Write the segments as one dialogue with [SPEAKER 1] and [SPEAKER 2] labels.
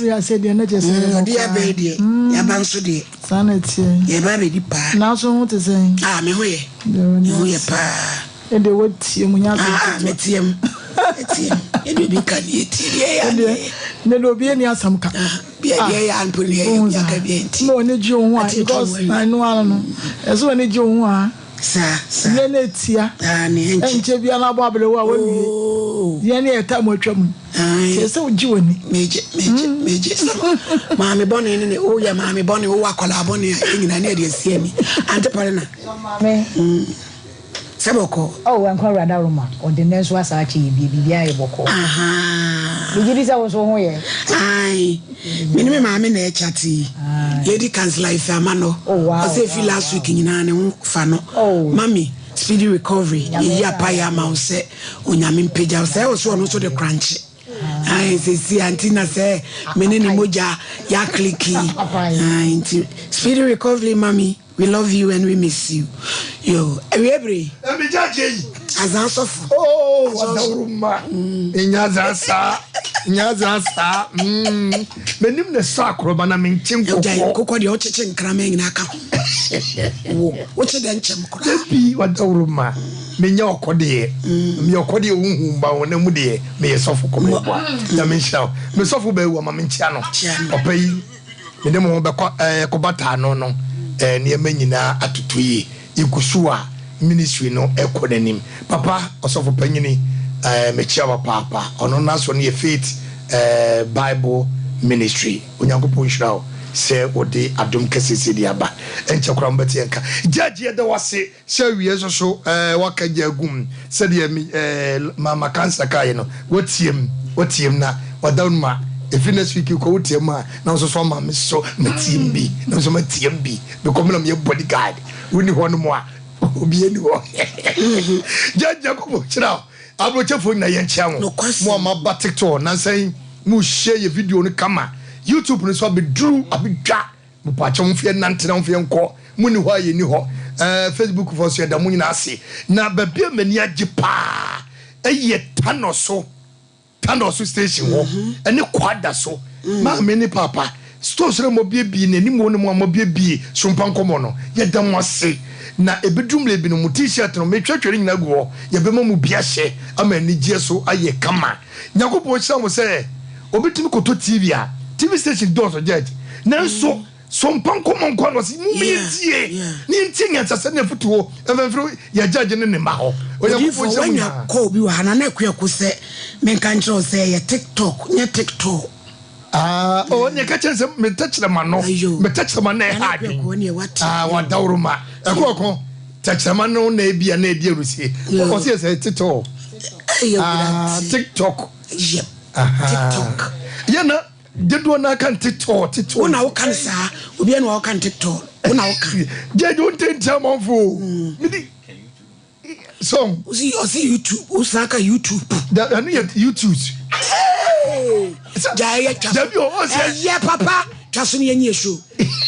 [SPEAKER 1] I said, you're not just saying,
[SPEAKER 2] dear baby, your banso de
[SPEAKER 1] sanity,
[SPEAKER 2] your baby pa.
[SPEAKER 1] Now, so what to say?
[SPEAKER 2] Ah, me way, pa.
[SPEAKER 1] And they would see him when you
[SPEAKER 2] met him. You be can eat.
[SPEAKER 1] There will be any some car.
[SPEAKER 2] Be a and put here.
[SPEAKER 1] No, need you one because I know I don't know. As when you want. Sir, Lenetia, and Jebiana Babble, Yanni a time with them. So, June, Major, Mammy Bonnie, oh, yeah, Mammy Bonnie, who are collaboni in an idiot, see me, and the partner. Saboko, oh, and Corrada Roma, or the nurse was actually BBI Boko. Aha, the Giddies I was on here. Aye, minimum, I'm in a chatty. Lady Can's life, Amano. Oh, wow. I say, you last week in an fano. Oh, Mammy, speedy recovery. Ya paya mouse, Unyamin Pija, say, also the crunch. I say, Antina say, Menini Moja, ya clicky. Speedy recovery, Mammy. We love you and we miss you. Yo, every. Let me judge you. As answer. Oh, what the room. In Yazasa. Menim the sacro, but I'm in Chimco. Coco, the Ochin cramming in a cup. What's the Chimco? Let's be what the room. Minyo Cody, Mio Cody, whom bound and woody, may a soft combo. Yamin shall. Miss Sophobel, Mamma Channel. Or pay. Minimum Cobata, no. Near Menina at 2 years, Ikusua ministry no equanim. Papa, also for Penny, Mechawa Papa, or no national near faith Bible ministry. Unyango Punshao, say what they Adum Cassi Diaba, and Chakrambatanka. Judge, there was say, so years or so, Waka Jagum, said Mama Cancer Kayano, what's him na, what down ma. If next week you go to your man, now so from my so TMB, now so my TMB, become your bodyguard. We need one more. Be anyone. Judge Jacobo, chill out. I will tell you, Nayan Channel. No question. More my TikTok, now saying, "Mu share your video on the camera. YouTube is what be drew, I be jack. Mupachon fear, Nantan fear, call. Muni, why you knew her. Facebook for Sia Damunasi. Now, but be a mania jipa. A year ton or so. Tandosu station and the quad so. Ma many papa. Stores mobile being any more mobile be Sompa Nkomo. Yet them must say. Na a bedroom lay been a t-shirt and make church in a war. Yabemo biashe. I mean, Nigeso aye kama. Yagopo Sam was say. Obitimiko to TV station doors or judge. Now so. Sompa Nkomo was moving. Ninting at a sudden football, and through your judge in the maho. When you call you, Hannah could say, men can't say a TikTok, near TikTok. Ah, oh, you catch us, me touch the man, no, me touch the man, what? Ah, what Dauruma, a coco, touch the man, no, maybe a nadir to see. What was a TikTok? TikTok, yep, TikTok. Yana. Did one I can TikTok? One I can say, we are can TikTok. One I can. They don't take time on fool. So, see YouTube, Osaka YouTube. That I need YouTube. Hey, yeah, Papa. Just me and you show.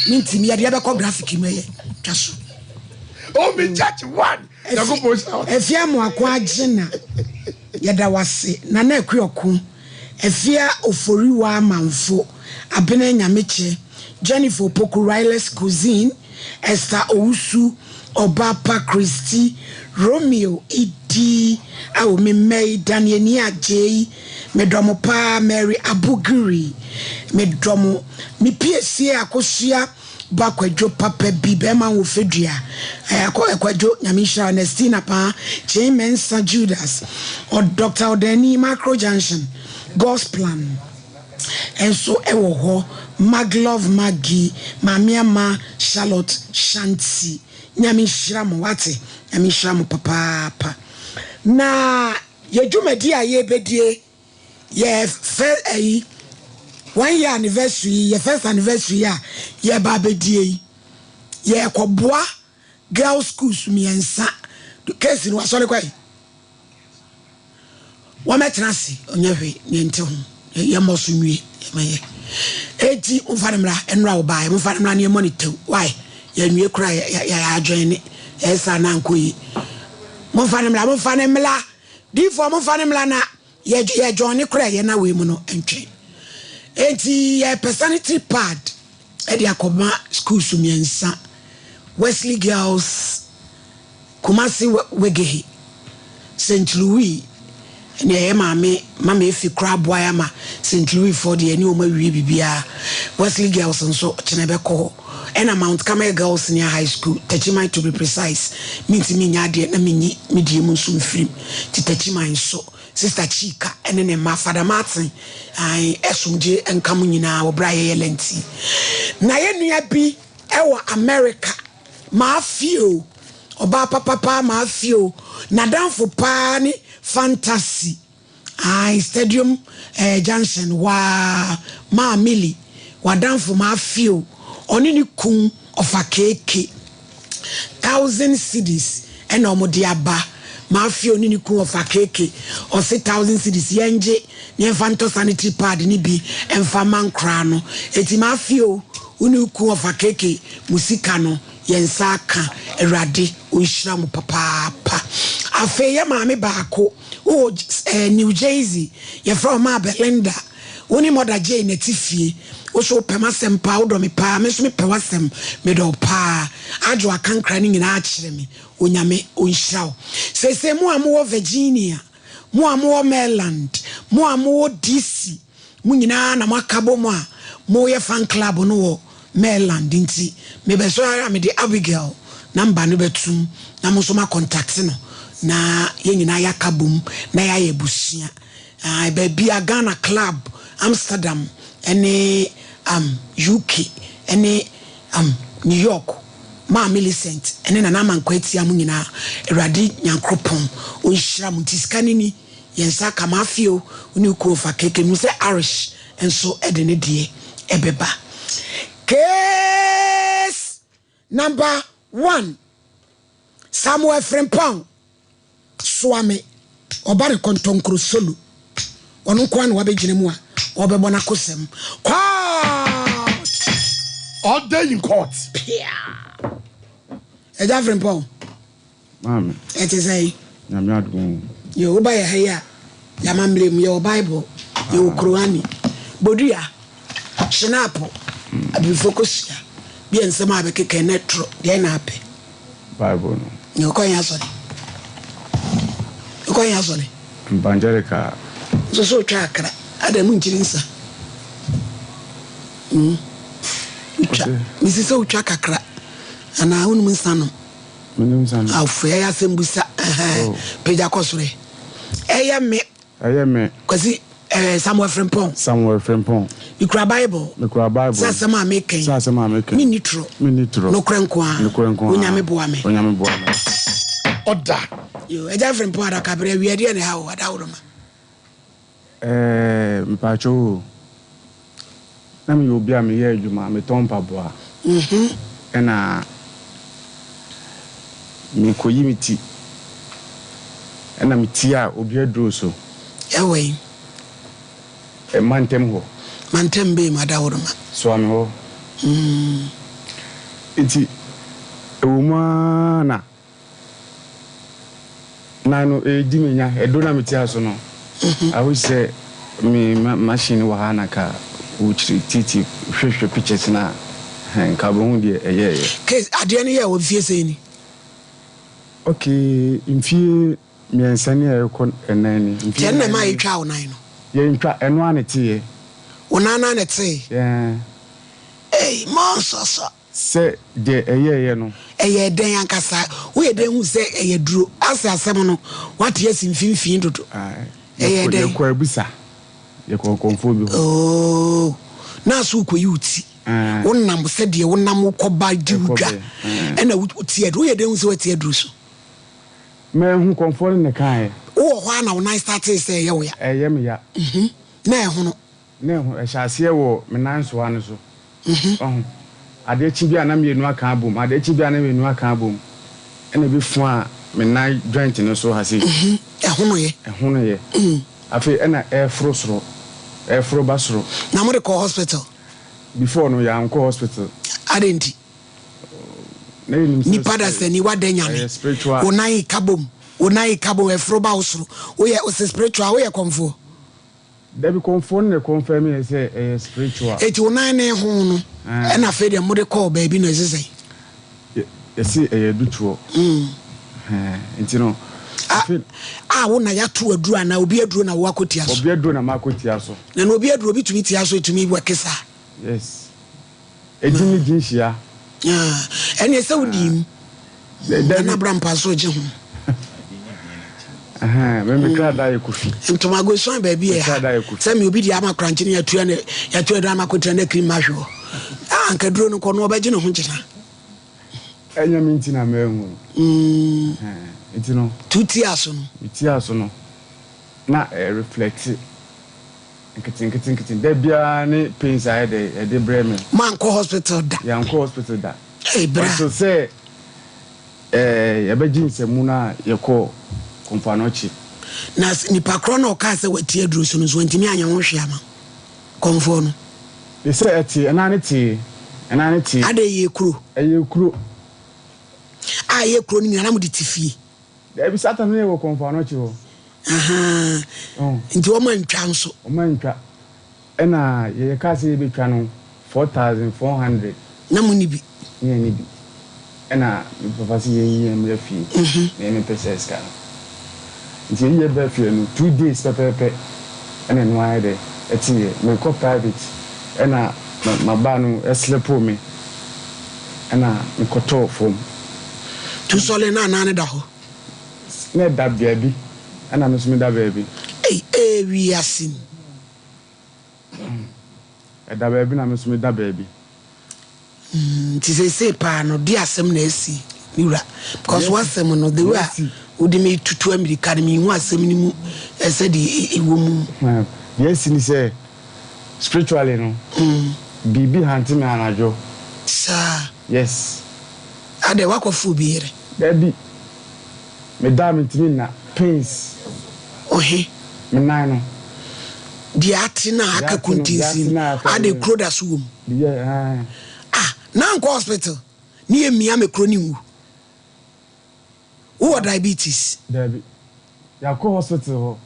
[SPEAKER 1] Minty me, I have a graphic me. Just. Oh, me judge one. If you are more quite general, yada was Nana Krioku. Efia oforiwa manfo abene nyameche Jennifer Poku Riles Cuisine Esther Ousu Obapa Christy Romeo Idi awo me May Danienia J medromo pa Mary Abugiri medromo mi PSC akosua bakwadwo papa bi bema wo fedua akwadwo nyamisha Ernestina pa Mensa Judas or Dr. Odeni Macro Junction God's plan. And so ewo Maglove Maggie, Mamiama Charlotte Shanti, Nyami Shram wate, Nyami Shram papa. Na ye jumedia ye bedie ye first 1 year anniversary, ye first anniversary ye babedie ye kwabwa girls schools miensa case no asole kwai wametrasi onyewe niente ho ye mosumwie maye eti umfanemra enra obae umfanemra ne monitor why ye nwie kura ya adwen ne esa na nkoyi umfanemra di for umfanemra na ye join kura ye na we mu no entwe
[SPEAKER 2] enti personality pad e dia akoma school sumiensa Wesley Girls Kumasi Wegehi St. Louis ne mama efi krabwa ma St. Louis for the any oma wi bibia Wesley Girls nso chenebeko ena Mount Carmel Girls near high school Techimai to be precise minti nya de na menyi mediem nso mfirim ti Techimai nso Sister Chika ene ne ma Father Martin ai esumje enkam nyina wo bra ye lenti na ye nua bi ewo America ma fio oba papa ma fio na danfo pa ni fantasy ai stadium junction wa ma mili wa danfo ma fio oni ni kun of a keke 1,000 cedis ena omodi aba ma fio ni kun of a keke o 1,000 cedis yenje ni fanto sanitary pad ni bi emfa mankra no eti ma fio uni kun of a keke musika no yensa ka erade onhira mu papa afa ye maame baako o New Jersey ye from ma Belinda woni moda J na tifie wo so pema sempa wo do me pa me so me pewa sem me do pa adwo akankra ni nyina a kire me onyame onhira sese mu amu Virginia mu amu Maryland mu amu DC mu nyina na makabo mu a mo ye fan club no wo Maryland nti me be so ara me de Abigail number no betum na mo so ma contact no na ye nyina ya kabum na ya yebusia be bia Ghana club Amsterdam ene UK ene New York ma Millicent ene na man kwati am nyina Erade Nyankropon onhira mu tiskanini yensa kamafio uni ko fa keke mu se Irish enso ede ne de ebeba. Case number 1 Samuel Frimpong Swami Obari Kontonkro Solu onu kwa na wabegyina mu a obebona kosem court
[SPEAKER 1] all day in court
[SPEAKER 2] Eja Frimpong
[SPEAKER 3] mama
[SPEAKER 2] it is a
[SPEAKER 3] nyame adom
[SPEAKER 2] yo oba ye haya ya mamlem your Bible your Qur'ani bodua shinapo abi focus ya bi ensema abekeke netro de na ape
[SPEAKER 3] Bible no
[SPEAKER 2] yo konya sori konya sori
[SPEAKER 3] Evangelica
[SPEAKER 2] so twakra adamu nchirinsa ucha misisa ucha kakra ana hunu nsano afu ya sembusa peja kosure eyeme kwasi Samuel Frimpong ikura Bible sasa ma meken minitro no krenkwa onyame boa me
[SPEAKER 1] oda
[SPEAKER 2] yo Eja Frimpong ada kabre wi ade ne ha wo ada woro ma
[SPEAKER 3] mpacho na mi obi a me ye adwuma me tompa boa ena mi koyi miti ena miti a obi adro so
[SPEAKER 2] ewe
[SPEAKER 3] mantem ho
[SPEAKER 2] mantem be ma da woro ma
[SPEAKER 3] so am ho iti ewuma na no di menya edo na miti aso no I would say me machine wahana ka uchiri titi hwehwe pictures na nka bo de eye
[SPEAKER 2] case ade ne ye wo fie sei ni
[SPEAKER 3] okay mfie miensane ayeko enani
[SPEAKER 2] mfie na ma yitwa wo nan no
[SPEAKER 3] ye ntwa eno anete
[SPEAKER 2] onana na te
[SPEAKER 3] yeah
[SPEAKER 2] monsoso
[SPEAKER 3] se de eye no
[SPEAKER 2] eye den ankasa wo ye den hu se eye duro ase asem no what yes mfimfin dodo
[SPEAKER 3] ye kwa busa ye kwa konfo bi
[SPEAKER 2] oh na so ko yuti wonnam se de wonnam koba diwdwa ena wuti edo ye den hu se wati aduro so
[SPEAKER 3] me hu konfo ne kan
[SPEAKER 2] wo ho na wona start say ye wo ya
[SPEAKER 3] eye me ya
[SPEAKER 2] na e hu no
[SPEAKER 3] na hu e hyase wo me nan so ane so ade chi bia na me nu aka abom ade chi bia na me nu aka abom ena bi fu a me nan joint no so hase
[SPEAKER 2] ehunu ye
[SPEAKER 3] afi ena efro basro
[SPEAKER 2] na mo de call hospital
[SPEAKER 3] before no ya nko hospital
[SPEAKER 2] adenti ni pada se ni wadenya ni onai kabom efro ba usro o ye o spiritual o ye konfo
[SPEAKER 3] They be confirm say spiritual.
[SPEAKER 2] It will nine ho no. And I fed them what they call baby no say.
[SPEAKER 3] You see a dutuo. You know.
[SPEAKER 2] Wona ya to aduru na obi aduru na wo akotia so.
[SPEAKER 3] Obi aduru na makotia so.
[SPEAKER 2] Na obi aduru obi tumi tia so tumi wekesa.
[SPEAKER 3] Yes. Ejimi jinhia.
[SPEAKER 2] Ene se wodim. Na brampa so je ho.
[SPEAKER 3] Me kra da yekufi.
[SPEAKER 2] Ntoma go so baby e ha. Se me obi di amakra nche ya tu da amakotia na cream mahwo. Anka duro no ko no obaje no ho nchena.
[SPEAKER 3] Enya minti na mehu. You know,
[SPEAKER 2] 2 tears on.
[SPEAKER 3] Tears on. Na reflect. Kitin. There be any pains I had a Bremen.
[SPEAKER 2] Man ko hospital da.
[SPEAKER 3] Yan ko hospital da.
[SPEAKER 2] Hey bra.
[SPEAKER 3] So say yabegin se muna yeko komfanochi.
[SPEAKER 2] Na nipa kro na o ka se wati aduru so no so ntimi anya ho hwe ama. Komfo no.
[SPEAKER 3] They say ati enane ti.
[SPEAKER 2] Ade ye kuro.
[SPEAKER 3] Kuro.
[SPEAKER 2] Ye kuro ni na mo di tifie.
[SPEAKER 3] There be Satan ne wo komfanochi wo.
[SPEAKER 2] Nti o man twa nso.
[SPEAKER 3] O man twa. Ena ye ka se be twa no 4400.
[SPEAKER 2] Na mo ni bi.
[SPEAKER 3] Ye ni bi. Ena papa si ye me fi. Me pese ska. Nti ye be fi no 2 days pepepe. Ena no aye de. Eti me ko private. Ena ma ba no eslepo me. Ena me ko to form.
[SPEAKER 2] Tu sole na da ho.
[SPEAKER 3] Ne da baby. Ana me so me da baby.
[SPEAKER 2] We asin.
[SPEAKER 3] Da baby na me so me da baby.
[SPEAKER 2] Ti say pa no di asem na asi. Niwra. Because wasem no the way odi me tutu America me hu asem ni mu ese di ewo mu.
[SPEAKER 3] Yes ni say spiritually no. Bibi hanti me anajo.
[SPEAKER 2] Sa.
[SPEAKER 3] Yes.
[SPEAKER 2] Ade wakofu bi ere.
[SPEAKER 3] Baby. Madame Timina pains. Me nine.
[SPEAKER 2] The atina aka kuntinsin. Ade kroda suwum.
[SPEAKER 3] Yeah.
[SPEAKER 2] Na nko hospital. Ni emia me kroni wu. Who diabetes?
[SPEAKER 3] Dabi. Ya ko hospital ho.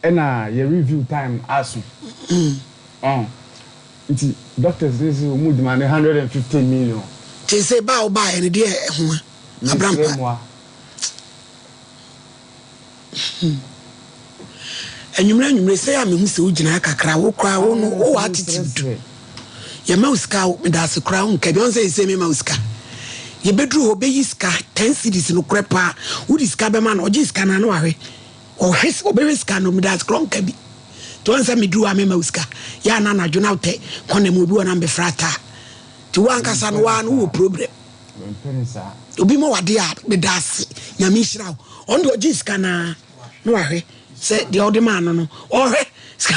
[SPEAKER 3] Ena ye review time asu. Iti doctors say we demand 115 million.
[SPEAKER 2] They say ba ene de ho. Abrampa. Enyumre say am hu se ugina kakra wo kwa wo no wo attitude ye mauska me da se kra hu ka bi on say me mauska ye bedru ho be yiska 10 cities no krepa wo diska be ma na ogiska na no ahwe o hwes o be wiska no me da se kra ka bi to on say me dru am mauska ya na na jona te kona mu bi wona be frata ti wan kasa no wa no wo problem obi mo wade a me da se nyame hira on do ogiska na no ahwe say the old man no or ska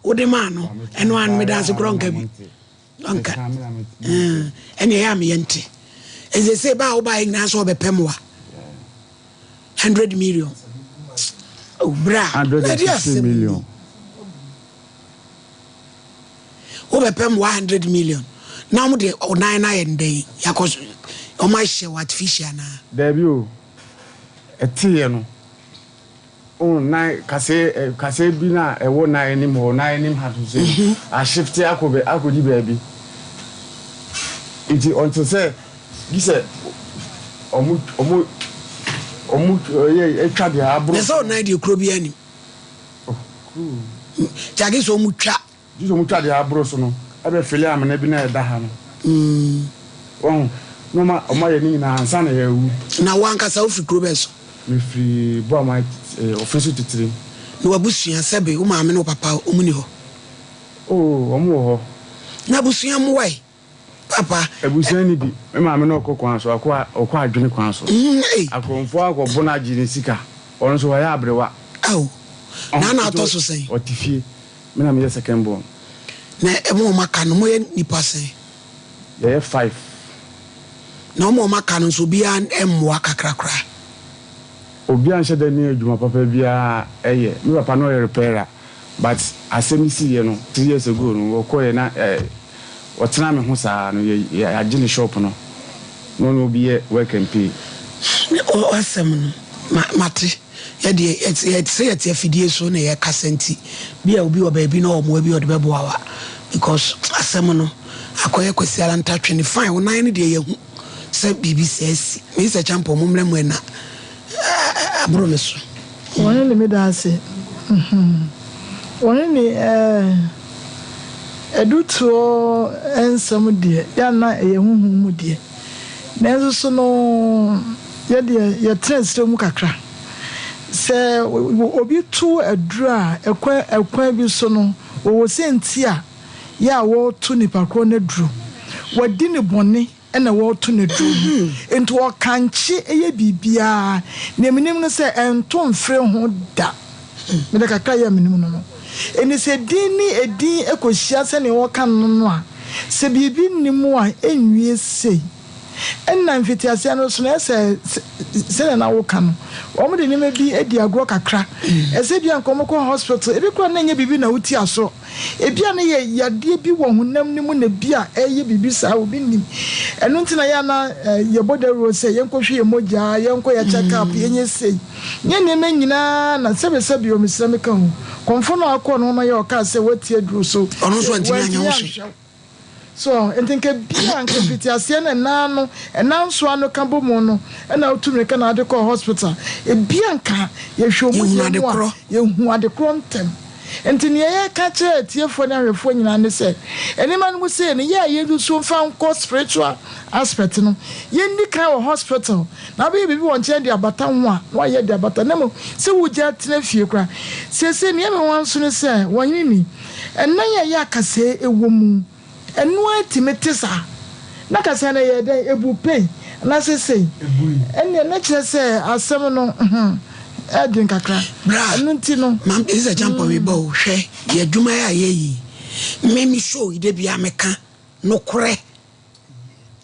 [SPEAKER 2] o de man no eno an me dance kronka bi anka ene ya me yente eze say ba o ba ina so be pemwa 100 million oh bra
[SPEAKER 3] 150 million
[SPEAKER 2] o be pem 100 million now mo de o 99 dey yakos o ma hye artificial na
[SPEAKER 3] there be o etie no na kase bi na ewo na enim ho na enim ha to say a shift akodi baby iti until say gise omu ye etwa de abro
[SPEAKER 2] na so na de kro bi anim jage so mu twa
[SPEAKER 3] diso mu twa de abro so no abe fele am na bi na eda ha no no ma o ma ye ni na ansa na ye wu
[SPEAKER 2] na wanka sa ofi kro be so
[SPEAKER 3] me free bo my office titiri
[SPEAKER 2] no abusua sebe o ma me no papa o mu ni ho
[SPEAKER 3] omu ho
[SPEAKER 2] na abusua mu wai papa
[SPEAKER 3] abusua ni bi me ma me no kokwan so akwa adwene kwan so akonfo akobo na gine sika on so ya abrewa
[SPEAKER 2] aw na to so sen
[SPEAKER 3] otifie me na me second born
[SPEAKER 2] na e mo maka no mo ye nipa sen
[SPEAKER 3] ye 5
[SPEAKER 2] na mo maka no so bia emwa kakrakra
[SPEAKER 3] obi an shede ni adwuma papa bia eye me papa no repairer but asemi si ye no 3 years ago no okoye na otena me ho saa no ye agine shop no no obi ye work and pay
[SPEAKER 2] o asem no mate say at FDA so near Cassenti. Be a be or baby no more be or the baboa because a semono. Akoye kwesi ala ntatwe ni fine wona ne de yehu se bibi sesi Mr. Champo mumle mwena abro meso
[SPEAKER 4] wona le medase wona ni eduto ensam de ya na yehuhu mu de nenzo so no ye de ye transfer mu kakra se obi tu adura ekwa bi so no wo senti a ya wo to nipa kro na duru wadi ne bone na wo to ne duru ento wo kanchi eye bibia na eminim no se ento mfre ho da me da kakra ya minim no eni se dini edin ekohia se ne wo kan no a se bibi nimu a enwie sei enna mfitiase no so na se na wo kan wo mo de ne bi edi agro kakra ese bia nkomo ko hospital ebi kro na nya bibi na wuti aso ebia na ye yade bi wo hunam nimu na bia eye bibi sa obi nim eno ntina ya na ye bodero se ye nkohwe ye moja ye nko ya check up ye nye sei nye ne na nyina na sebe bi o misrame kan konfo na akọ no na ye o ka se wati aduru so
[SPEAKER 2] ono so antimi anya wo so
[SPEAKER 4] so entinke bia nke fitiase na nano enanso ano kambo mu no na otumre ka na ade ko hospital e bia nka ye hwomu ye hu ade kro ntem entini ye ka che tiefo na hwefo nyina ne se enima no se ne ye du so fa nko spiritual aspect no ye ndi kan wo hospital na be bibi won che de abata ho a wa ye de abata na mo se wo ja tena fie kra se ne me wan so ne se wonyi ni enna ye akase ewo mu enu atimetisa na kasa na ye den ebu pain na sesei enne na kire se asem no edin kakra enu nti no
[SPEAKER 2] mam is a jump we bo hwe ye dwuma ya ye yi memi show ide bia meka no kore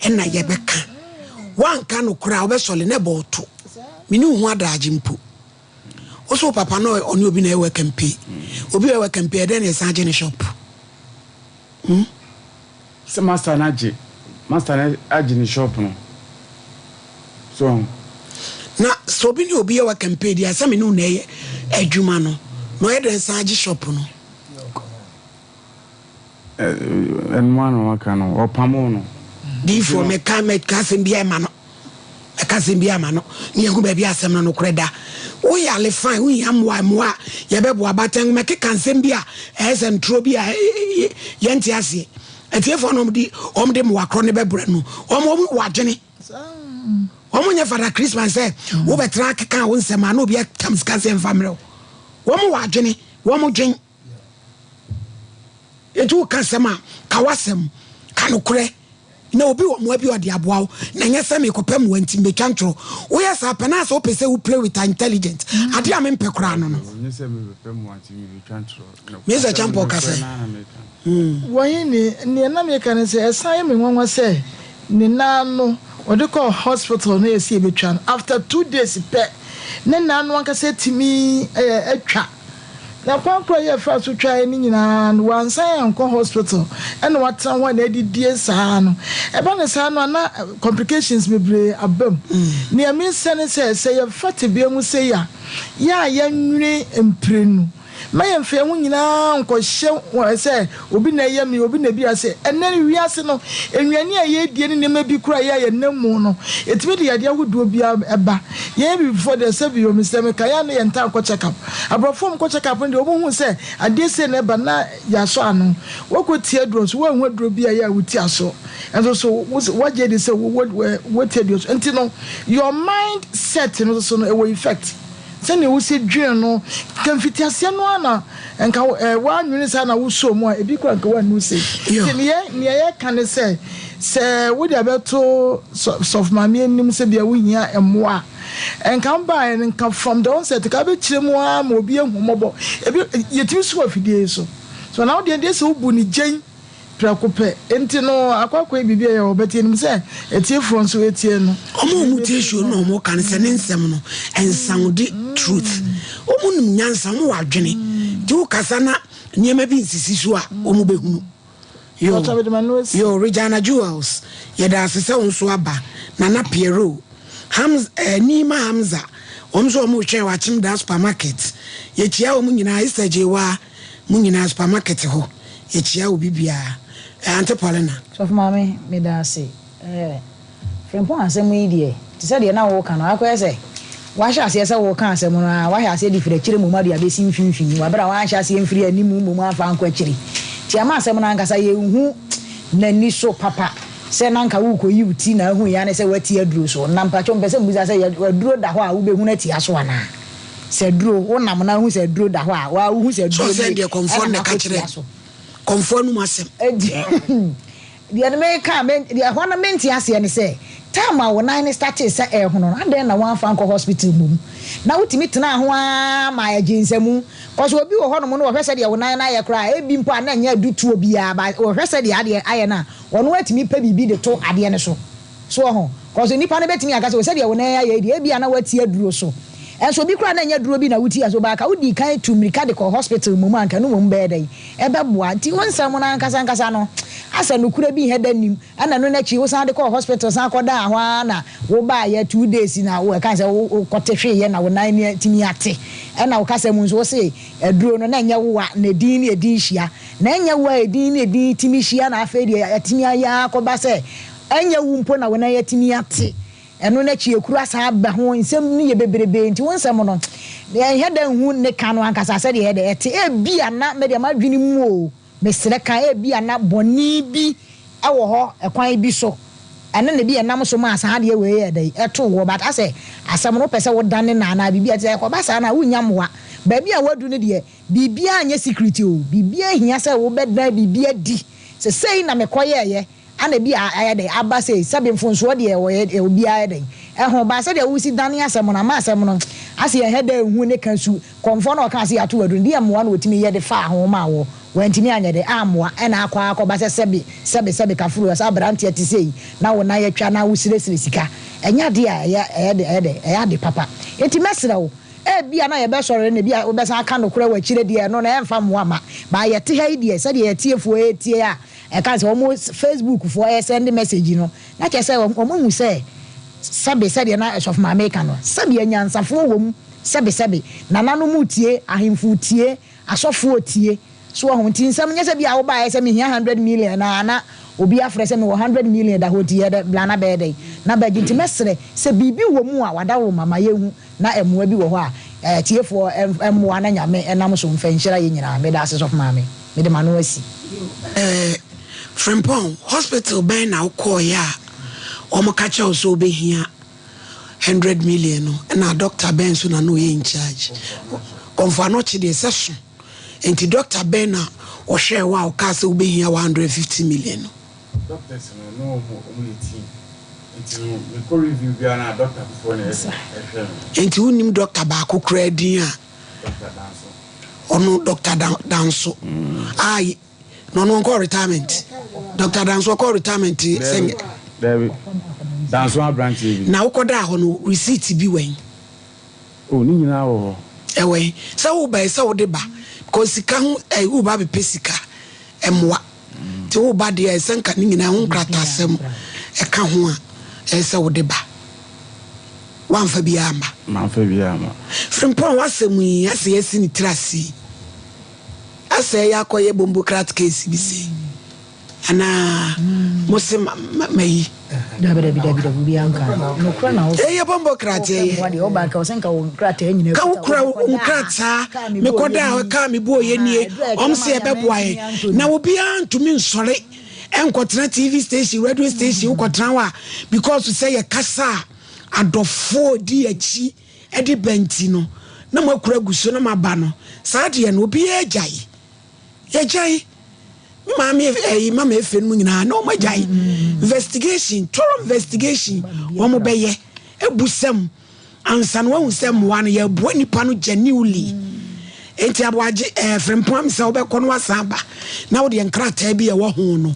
[SPEAKER 2] enna ye beka wanka no kore obesole ne boto mini hu adaje mpo oso papa no oni obi na ewe kempe obi ewe kempe den e san ne shop
[SPEAKER 3] se master na aji ni shop no so
[SPEAKER 2] na so bi ni obi ya wa campaign dia se me no na ye adwuma no no ye den san aji shop no
[SPEAKER 3] enwa no aka no opamo no
[SPEAKER 2] di for me ka se bia ma no ka se bia ma no ni engu ba bia asem no kreda o ya le fine we am wa ye be bo abaten me ke kan se bia esen tro bia ye nti ase etiefo no omde mo wakro ne bebre no omo wadwene omo nya fada Christmas say wo betra keka wo nsema na obi kam ska se family omo wadwene omo dwen etu kasema kawasem kanokure na obi wo mo abi odi aboa na nya se me kopam wanti metwantro wo yes apana so pese wo play with intelligent ade am mpekura no no
[SPEAKER 3] nya se me kopam wanti metwantro
[SPEAKER 2] Mr. Champo kase
[SPEAKER 4] wani ni na me kan se esan me nwanwa se ni nanu odi ko hospital na esi ebetwan after 2 days pe ne nanu anka se timi atwa na kwankwa ye fa so twa ni nyina wansan anko hospital ena watan wa na edidie saa no eba ne saa no na complications bebre abam ni ame sene se ye fate bia mu se ya nwire emprenu maye mfe hu nyina nko hye se obi na ye mi obi na bi ase enen wiase no enwani aye die ne ma bi kura ye namu no etimi de yade ahudo bi eba ye bi before the service o misem ka ya na ye nta ko check up abrofom ko check up ndi obo hu se ade se na eba na ya so ano wokotie dros wo hu adro bi ya wuti aso enso so waje de se wo tie dros enti no your mind set no so no e wo effect sene wo se dwen no kan fitiase no ana enka wa nwene sa na wo so mu a ebi kwa nka wa nu se ne ye kan se wo dia beto sof mame nim se bia wo hia emoa enka ba enka from the onset ka be kire mu a ma obi ehumobo ebi yetimi so afidie so na wo de se wo bu ni gen prakope enti no akwakwa bibia ya obeti nim se etiefo nso etie no
[SPEAKER 2] omo mutation no omo kan se ne nsem no ensound truth omo nim nyansa omo wadwene di ukasa na niema bi nsisi so a omo behunu yo Regina Jewels ye da asese nso aba na Piero Nima Hamza omzo omo hwe wachim da supermarket ye chia omo nyina isaje wa mu nyina supermarket ho ye chia obi bia ante Paulina
[SPEAKER 5] so mama me da say frimpon asem yi de ti say de na wo kan akwa say wa sha ase wo kan asem no wa sha ase di fire kire mu ma de abesi mfinfin wa bra wa sha ase mfiri animu mu afa anko kire ti ama asem na nkasa ye hu na ni so papa se na nka wo ko yi uti na hu ya na se wati aduro so na mpacho mpese mbuza se aduro da ho a wo be hu na ti aso ana se duro wo nam na hu se duro da ho a wa hu se duro
[SPEAKER 2] so se de confirm na ka kire confirm mu asem
[SPEAKER 5] the me ka me the ho na menti ase ne se time a wo nan start se ho no and na wan fa nko hospital mum na wutimi tena ho a ma ya jinsemu cause obi wo ho no no wo hwese de wo nan na ye kra e bi mpo na nya dutu obi a ba wo hwese de ade aye na wono atimi pa bibi de to ade ne so ho cause nipa ne betimi aka se wo se de wo nan aye de e bi na wati aduro so enso bi kra na nya duro bi na wuti aso ba ka wudi kan to mirika de ko hospital mum anka no mum be dai e be boa nti wonsam na nkasa no asa no kura bi heda nim ana no na chi wo san de ko hospital san ko da ho na wo ba ya 2 days na wo kan se wo kotehwe ye na wo nan ne timi ate na wo kasa mu so se aduro no na nya wo na din ne din hia na nya wo edin ne din timi hia na afa de atimi aya ko ba se anya wu mpo na wo na ya timi ate eno na chi ekura sa ba ho nsem ni ye bebrebe nti wonsem no de heda hu ne kanu ankasa se de heda ete e bia na me de ma dwini mu o mesre kan e bia na boni bi ewo ho ekwan bi so ene ne bia nam so ma sa de we ye de eto wo but ase asem no pese wo dane na na bibia te ko ba sa na wunya moa ba bia wadu ne de bibia anya secret o bibia hia se wo beda bibia di se sei na mekoye ye ana bi aye de aba sei sabe mfonso de e obi aye de ho ba se de wusi dane asem na ma asem no ase ye heda hu ne kansu konfo na o kan ase ato wadu de moa na otimi ye de fa ho ma wo wantimi anya de amwa ena akwa ba se sebe kafuru sa brante ati sei na wo na ye twa na wo sire sika enya de ya de papa enti mesra wo e bia na ye be sore na bia wo be san aka no kura wa chire de no na emfa mo ama ba ye te ha de se de ye tie fo etie a e kan se omo Facebook fo e send message no na che se omo hu se sebe de na of my make no sebe nyansafo wo mu sebe na nanu mu tie ahemfu tie asofo tie so ho tinsam nyese bia wo ba ye se me 100 million na obi afre se me 100 million da hoti ye blana be dey na ba ginti mesre se bibi wo mu a wada wo mama ye hu na emua bi wo ho a tiefo emua na nyame enam so mfanhyira ye nyina me da access of mama me de manu asi
[SPEAKER 2] Frimpong hospital ben na call ya o mo ka cha so be hia 100 million no na doctor Ben so na no ye in charge konfa no chi de session enti Dr. Bena o share wa o ka se wo be hia 150 million no
[SPEAKER 3] doctors no omuliti enti we ko review bia na doctor before na
[SPEAKER 2] enti unim doctor ba ko kra din a
[SPEAKER 3] Dr. Danso
[SPEAKER 2] ono Dr. Danso ai no ko retirement Dr. Danso ko retirement sen
[SPEAKER 3] David Danso branch
[SPEAKER 2] na wo ko da ho no receipt bi wen
[SPEAKER 3] o ni nyina wo
[SPEAKER 2] ewe sa wo ba sa wo de ba ko sika hu wo ba be pesika emwa ti wo ba de esenka ni nyina hu krata asem e ka ho a sa wo de ba wan fa bi ama
[SPEAKER 3] man fa bi ama
[SPEAKER 2] Frimpong wasem yi ase yesi ni trasi ase ya koye bombo krat case bi se ana mosema mai
[SPEAKER 5] dabi bi anka no kra na
[SPEAKER 2] ya bombo krat ye
[SPEAKER 5] wadi o ba ka osenka wo krat e nyina
[SPEAKER 2] ka ukra krata me koda ka me bo ye nie omse e beboa ye na obi antumi nsore enkotra TV station radio station ukotra wa because say ye kasa adofo di achi e di benti no na makura guso na maba no saade ye no obi ye jai mama efe no nyina na o majai investigation thorough investigation wo mo beye ebusam ansa no hu sem wa no ye bo nipa no genuinely enti aboaje Frimpong se obekọ no wasaba na wo de nkrata bi ye wo ho no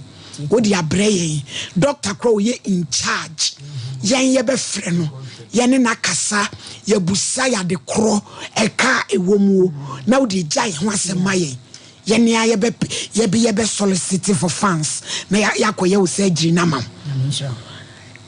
[SPEAKER 2] wo de abreye Dr. Crow ye in charge yen ye be frɛ no ye ne nakasa ye busa ya de kro eka ewomu na wo de jai ho asema ye yene ya ye be solicit for fans na yakoye wo say giri na mam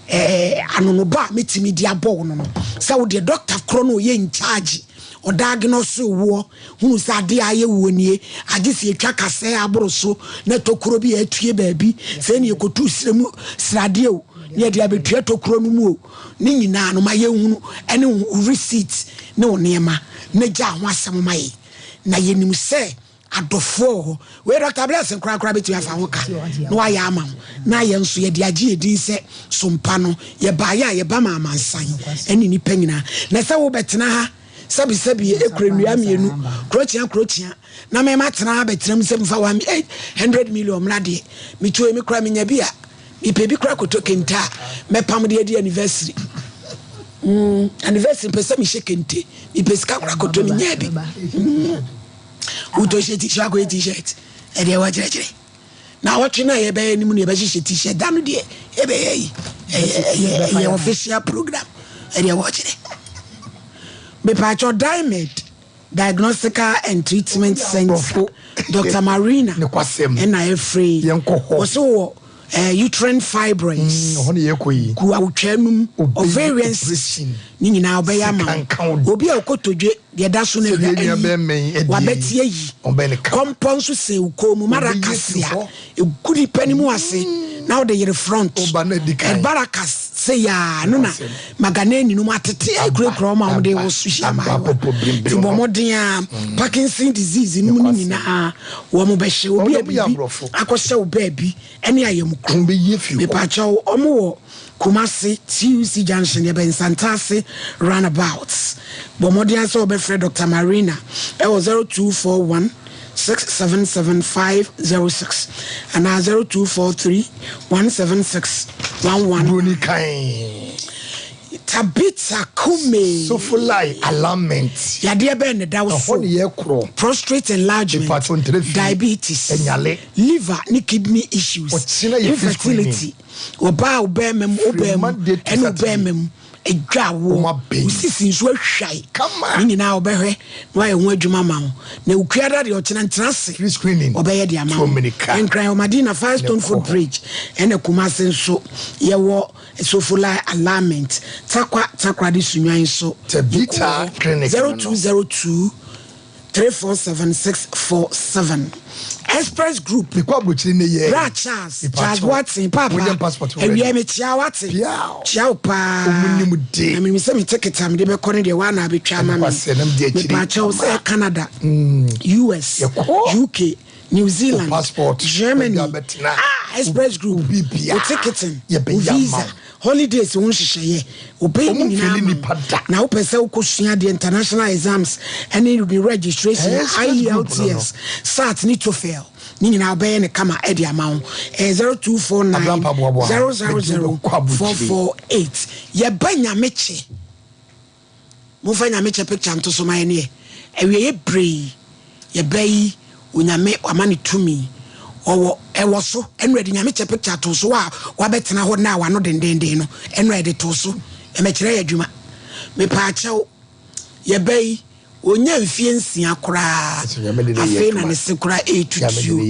[SPEAKER 2] anono ba metimi di abo no say wo de doctor kro no ye in charge o diagnose wo hunu sa de aye wo nie agisi etwa kase aboro so na tokuro bi atue baabi say ne ekotu sremu srade o ne de abetua tokuro no mu o ni nyina no maye hunu ene receipt ne onema na gya ho asem maye na yenim say adofo we Dr. Blessing kra betu afa ho ka no aye ama na ye nso ye de age edin se sompa no ye ba ye ba ma amansan eni ni panyina na se wo betena ha sabi ekrenua mienu krochia na me matena betram se mfa 100 million mlade mi tuwe mi kra menya bia mi pebi kra koto kenta me pam de anniversary anniversary pesa mi shekente mi peska kra koto menya bi uto sheti shako t-shirt e de wajere na watchina ye be ni mu ne be t-shirt danu de e be ye official program e de wajere Bepacho Diamond Diagnostical and Treatment Center Dr. Marina and I free also uterine fibroids ku awutwanum ovarian cyst ni nyina obeya ma obi akotodwe de da so na wabetie yi komponso se ukomu marakasia egudi panimu ase now the year front barakas say ya no na maganeni no matete akura ma de wo suhia ma tibomoden Parkinson disease no nyina wo mo behye obi abi akose wo baby ene ayem kru me pacha omo wo Kumasi TUC Junction yebe Santasi roundabouts bomoden so be Fred Dr. Marina e was 0241 677-506 and 0243-176-11. Tabitha Kume
[SPEAKER 1] so for like alignment
[SPEAKER 2] yade be ne da so prostate enlargement diabetes liver ni kidney issues infertility oba obemem enu obemem edwawo usisi nso ahwai ni na obehwe na ye ho adwuma ma ho na ukuada de ochena ntrase
[SPEAKER 1] screening
[SPEAKER 2] obeye de ama enkran o Madina Firestone Footbridge ene Kumasi nso ye wo sofula alignment takwa de sunwan so
[SPEAKER 1] Tabitha clinic
[SPEAKER 2] 0202 347647 Express Group Charles Watson Papa and you me chia Watson ciao pa I mean say me ticket am de be corner de one na be twa ma me pa ciao say Canada US UK New Zealand Germany Express Group ticketing visa holidays won hihye obey ni na wo pese wo kosua de international exams and it will be registration IELTS SAT ni TOEFL ni nyina obey ne kama e de amount 0249 000448 ye banya meche mo fanya meche picture nto so my ne ewe ye bree ye bayi onyame amani tumi owo ewo so enready nyame che picture to so wa betena ho na wa no dendenden no enready to so e me kire adwuma me pa achew ye bai onya mfie nsia kora afi na ne se kora etutu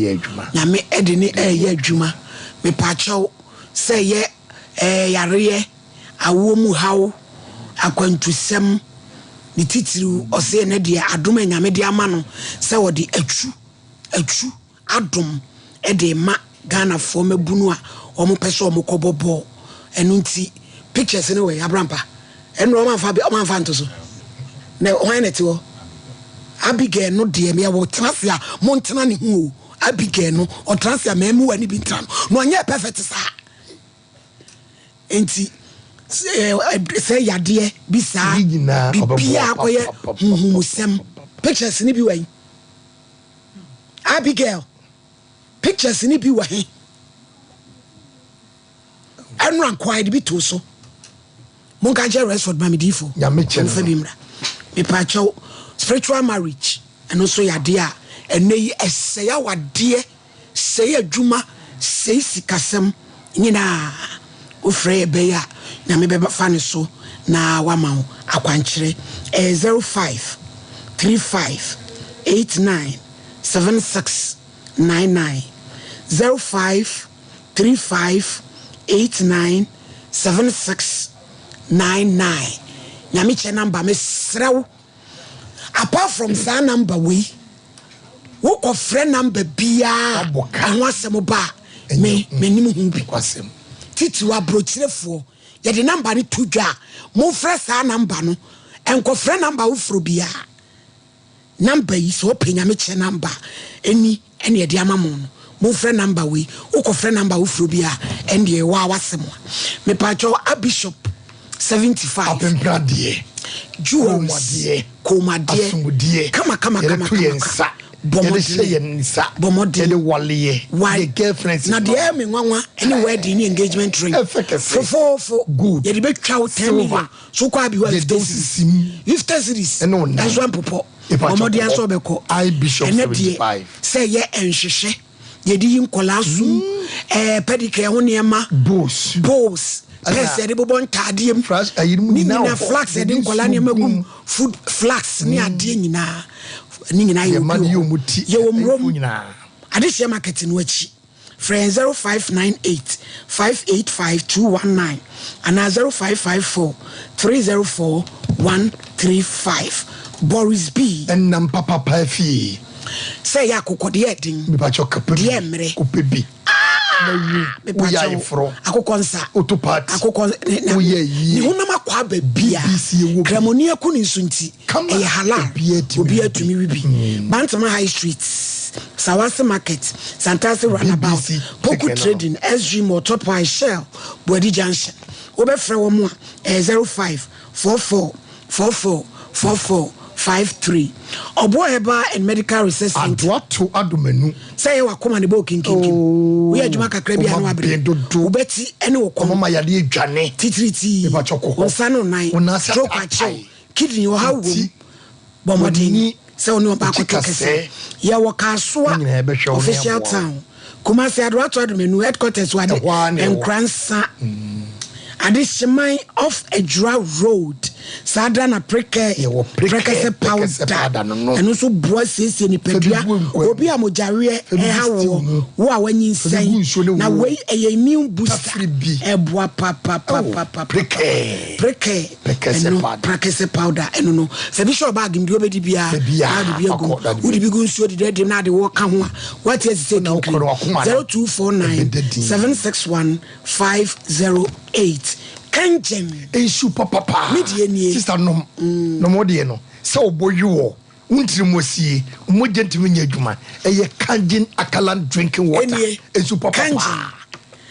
[SPEAKER 2] nyame ede ne ye adwuma me pa achew se ye yare awo mu hawo akwantusem ni titiru ose ne de adom nyame de ama no se wo de atu adom ede ma Ghana for mebunu a omo pese omo kobobo enu nti pictures ne we abrampa enu o manfa ntoso na hwan neti wo Abigail no de me wo transfer montena ne hu Abigail no o transfer memu wani bi ntran no onye perfect sa enti say yade bi sa bibia akoye humusem pictures ne bi wan Abigail pictures ni bi wa he enu acquired bi to so monka je resort mamidifo
[SPEAKER 1] ya meche
[SPEAKER 2] no fabimra me pacho spiritual marriage eno so yade a enei eseya wade sey adwuma sey sikasem nyina ofre be ya na me be fa ne so na wama akwankyere 05 35 89 7699 05 35 89 7699 nyame che number me srew apart from sa number we wo ko friend number bia anwa asem ba me nim hu bi
[SPEAKER 1] kwasem
[SPEAKER 2] titi wa brochirefo ye de number ni tudwa mo frɛ sa number no enko friend number wo fro bia number yi so penya me che number eni e de amamo no mo frɛ number we wo ko frɛ number wo fro bia en de wa wasem me pacho a bishop 75
[SPEAKER 1] apempradie
[SPEAKER 2] jewels komadie kama
[SPEAKER 1] bomodie wale girlfriends
[SPEAKER 2] na de me nwanwa any wedding engagement ring for
[SPEAKER 1] good
[SPEAKER 2] ye de betwa 10 million so kwa bi wa 50 series that's one popo bomodie so be ko
[SPEAKER 1] I bishop 75
[SPEAKER 2] say ye enhwehwe ye di nkola sum pedicure ho niema
[SPEAKER 1] boss
[SPEAKER 2] pese de bobon tadiem ni na flax de nkola niema gum food flax ni ade nyina ni nyina ye omrom ade she market no achi friend 0598 585219 and 0554 304 135 Boris B
[SPEAKER 1] and nam papa pafi
[SPEAKER 2] say ya kokode edin
[SPEAKER 1] me pa chokape
[SPEAKER 2] de emre
[SPEAKER 1] kopebi we ya ifro
[SPEAKER 2] akokonsa
[SPEAKER 1] autopart
[SPEAKER 2] we ni hunama kwa ba bia kramoni akuni nsunti e halal obi atumi wibi bantama high street Sawasi market Santasi roundabout Poku trading SG Motopai Shell Body Junction obefre wo mo 05 44 44 44 53 Oboheba and medical research center
[SPEAKER 1] adwato adomanu
[SPEAKER 2] say wa koma ne bo kinkinkin we adwuma kakra bia no abre ubeti ene wo koma
[SPEAKER 1] mama yade adwane
[SPEAKER 2] titiriti onsano nine stroke ache kidney wo hawo bomodini se onu ba ko kese ya wo kasoa official town Kumasi adwato adomanu headquarters wa de enkransa adishimai off a dry road sadra na preke se powder eno so boa sese ni pedua obi amojare hawo wo a wanyi nsen na we immune booster e boa papa preke se powder eno no se bi sure bag ndi obedi bia go udi bi gun so de na de wo ka ho what is say 0249 761 508 kanjem
[SPEAKER 1] ensu papa sister no modie no se oboyo untiri mosie umojentimi nya adwuma eye kanjin akalan drinking water ensu papa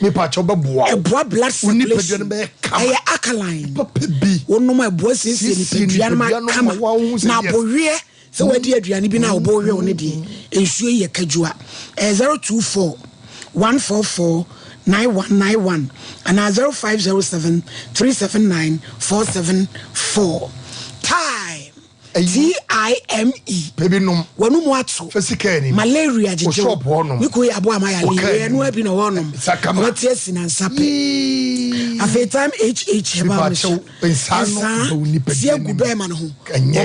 [SPEAKER 1] me pa cho beboa
[SPEAKER 2] eboa blood circulation eye alkaline
[SPEAKER 1] papa bi
[SPEAKER 2] wonnom eboa sisi ni peduan ma kama na bowie se wadi aduane bi na obowie one de ensu ye kadjua 024 144 9191 and 0507 379 474 time TIME
[SPEAKER 1] baby no
[SPEAKER 2] wonu mu atso malaria jeje we ko ya abo amayale enu abi no wonum wati asina nsape afi time HH ba me so si agudo e ma no ho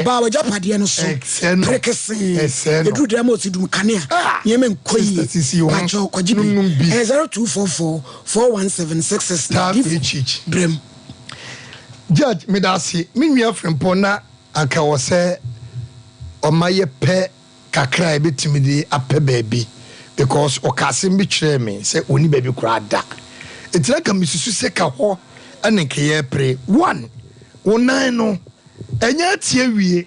[SPEAKER 2] oba wa japade no so prekese edu demo sidum kanea nyeme nkoyi pacho kwajibi 0244 417
[SPEAKER 1] HH
[SPEAKER 2] brem
[SPEAKER 1] judge medasi minua frempona aka wose omaye pe kakra e betimidi ape baby because okase mbi kire me se oni baby kura da etira ka misusu se ka ho anenke ye pre one onan no enya tie wie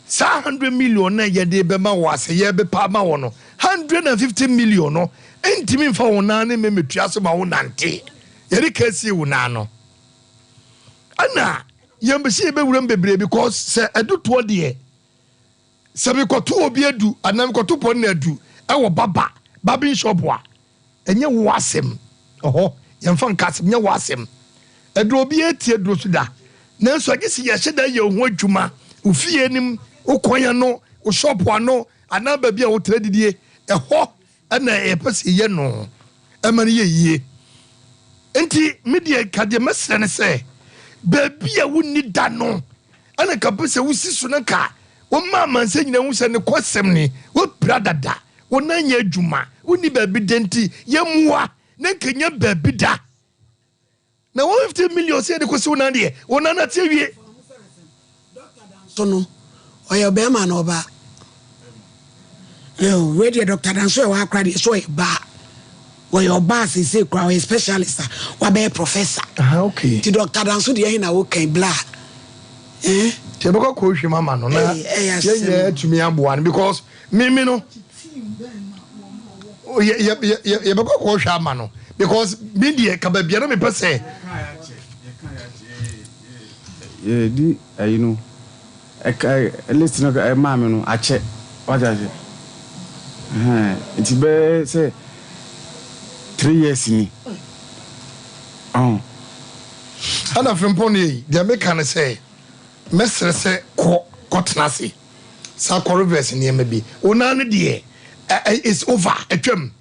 [SPEAKER 1] sa 100 million na ye de be ma wase ye be pa ma wo no 150 million no entimi mfa onan ne memetua so ma wo nante ye de kasi wonan no ana yambesi be wuram bebre because se aduto de se me koto obi adu anam koto pon na adu e wo babin shop wa enye wo asem oho yemfa nkasem nye wo asem edu obi etie duro so da nanso agisi ye hyeda ye ho adwuma ofie nim ukonya no o shop ano anam ba bia wo tredidie eho na e pese ye no e mane ye yie enti media kade mesre ne se baby a wuni da no ana kapese wusi so na ka wo mama nse nyina hu se ne kwasem ni wo bradada wo nanya adwuma wuni baby denti ye muwa na kenya baby da na 150 million say de ko si una de una na tie wie
[SPEAKER 2] so no oya be ma na oba yo we dey Dr. Danso e wa akra de so e ba oya oba say kwa we specialist wa be professor
[SPEAKER 1] okay
[SPEAKER 2] ti Dr. Danso de hin na wo kan bla
[SPEAKER 1] te beko ko hwe mama no na ye tumi aboa no because me no ye beko ko hwe ama no because me de ka ba bia no me pese
[SPEAKER 3] ye di you know listen no mama no ache wajaje it's be say 3 years ni
[SPEAKER 1] ana fremponi de me kan say mesre se kotnase sa reverse ne ma bi ona ne de is over atwam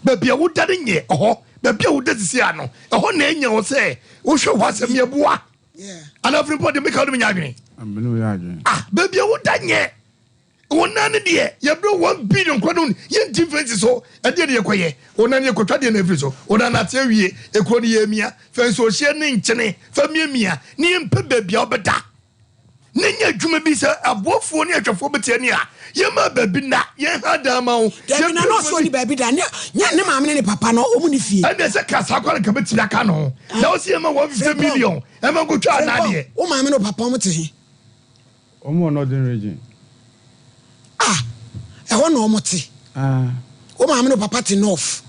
[SPEAKER 1] ba bia wo dade nye ho ba bia wo dade si ano ho na enya wo se wo hwe ho asem ye boa ana fremponi me kan me nya adwene
[SPEAKER 3] ambeno ya adwene
[SPEAKER 1] ba bia wo danye ona ne de ye bro 1 billion kwadon ye difference so e de ye koye ona ne kotwa de na afri so ona na te wie ekro ne ye mia fa so hye ne nkyene fa mia ne mpe ba bia obeda nenya dwuma bi se abofuo ne atwafo betiani a ye ma babi na ye hada ma wo
[SPEAKER 2] ye na no so ni babi da ne maame ne papa no omu ni fie
[SPEAKER 1] and se kasa kwara ka beti aka no na o se ma 150 million e ma go twa na de
[SPEAKER 2] o maame no papa mo te he
[SPEAKER 3] o mo no den region
[SPEAKER 2] e ho no mo te o maame no papa te north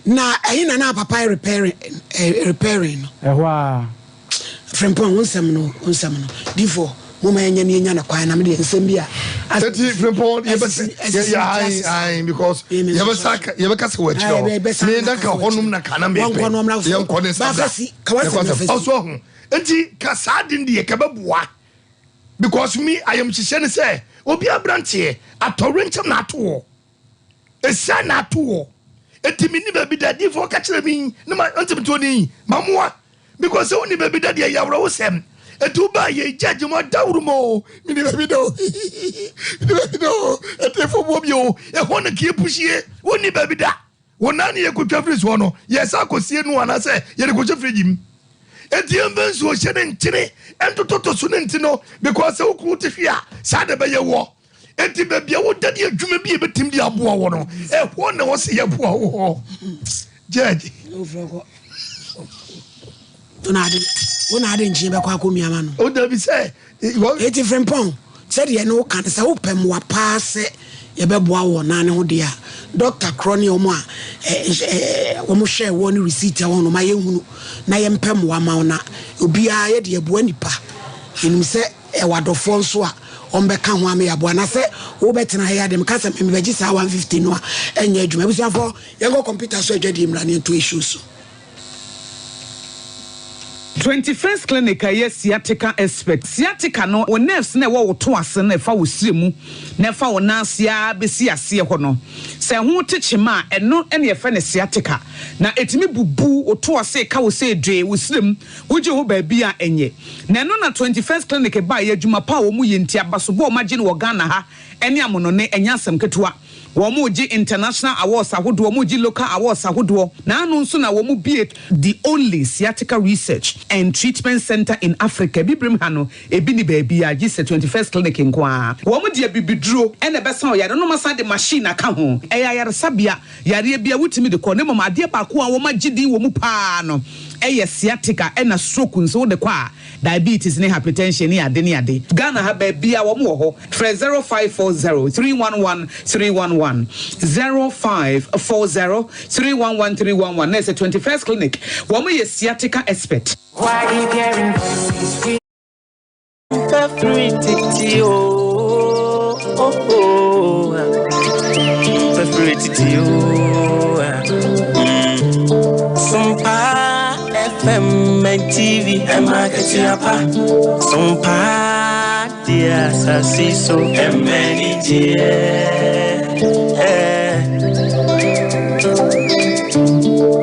[SPEAKER 2] na ehina na papa repairing
[SPEAKER 3] e ho
[SPEAKER 2] Frempon unsam no difo mama enya ne enya na kwa na me de nsem bia
[SPEAKER 1] ati frempon ye because ye be saka ye be kasa wa chiro me dan ka honum na kana me pe ye nko ne sa also ho enti kasa din de ka beboa because me I am chise ne say obi abrantie atorentem na to esa na to enti me ni ba bi da difo ka kire mi na ma antim to ni mamoa because only baby daddy ya wro sem etuba ye judge mo dawrumo mi ni baby do etefo bobio e hona ki pushie only baby da wona ne ye kotwa fridge ho no yes akosie nu ana se ye de kotwa fridge m etiem benso o hye ne nkyene entototo so ne ntino because wo ku tefia sa de be ye wo enti baby wo daddy adwuma bi e betim di aboa wo no e ho na wo se ye boa wo judge
[SPEAKER 2] Una ade nchi be kwa komiama no
[SPEAKER 1] o da bi say
[SPEAKER 2] eti frempon said ye no kan say wo pem wa paase ye be boa wo na ne ho de a doctor crony omo a wo mo share wo ni receipt a wo no ma ye hunu na ye mpem wa ma na obi a ye de boa nipa enim say e wadofo nso a ombeka ho ame yabo na se wo betena he adem ka se me beji sa 150 no a enya adwuma busuafo ye go computer so adwade imra ne to issue so
[SPEAKER 6] 21st clinic yes sciatica expert sciatica no o nerves na wo to ase na fa wo siremu na fa wo nasia besi ase ho no se ho techema eno ene ye fa ne sciatica na etimi bubu o to ase ka wo se dwe wo sirem wo je ho ba bi a enye na eno na 21st clinic ba ye adwuma pa wo mu ye ntia baso bo ma gine wo Ghana ha ene amono ne enya asem ketua Womuji international awards ahodo womuji local awards ahodo na anu nso na womu be the only sciatica research and treatment center in Africa bibrim hano ebi ni baby a gise 21st clinic nkoa womu de bibiduro ene besa o yare no masa de machine aka ho eya yare sabia yare bia wutimi de ko ne mama ade ba ko a woma gidi womu pa no eye sciatica ena stroke nso de kwa diabetes ne hypertension ne ade Ghana ha ba bia womu wo ho 0540 311 311 0540 311 311 That's a 21st clinic. Woman is sciatica expert.
[SPEAKER 7] Why you caring Sompa FM and TV and market yapa Sompa dear sassy so and many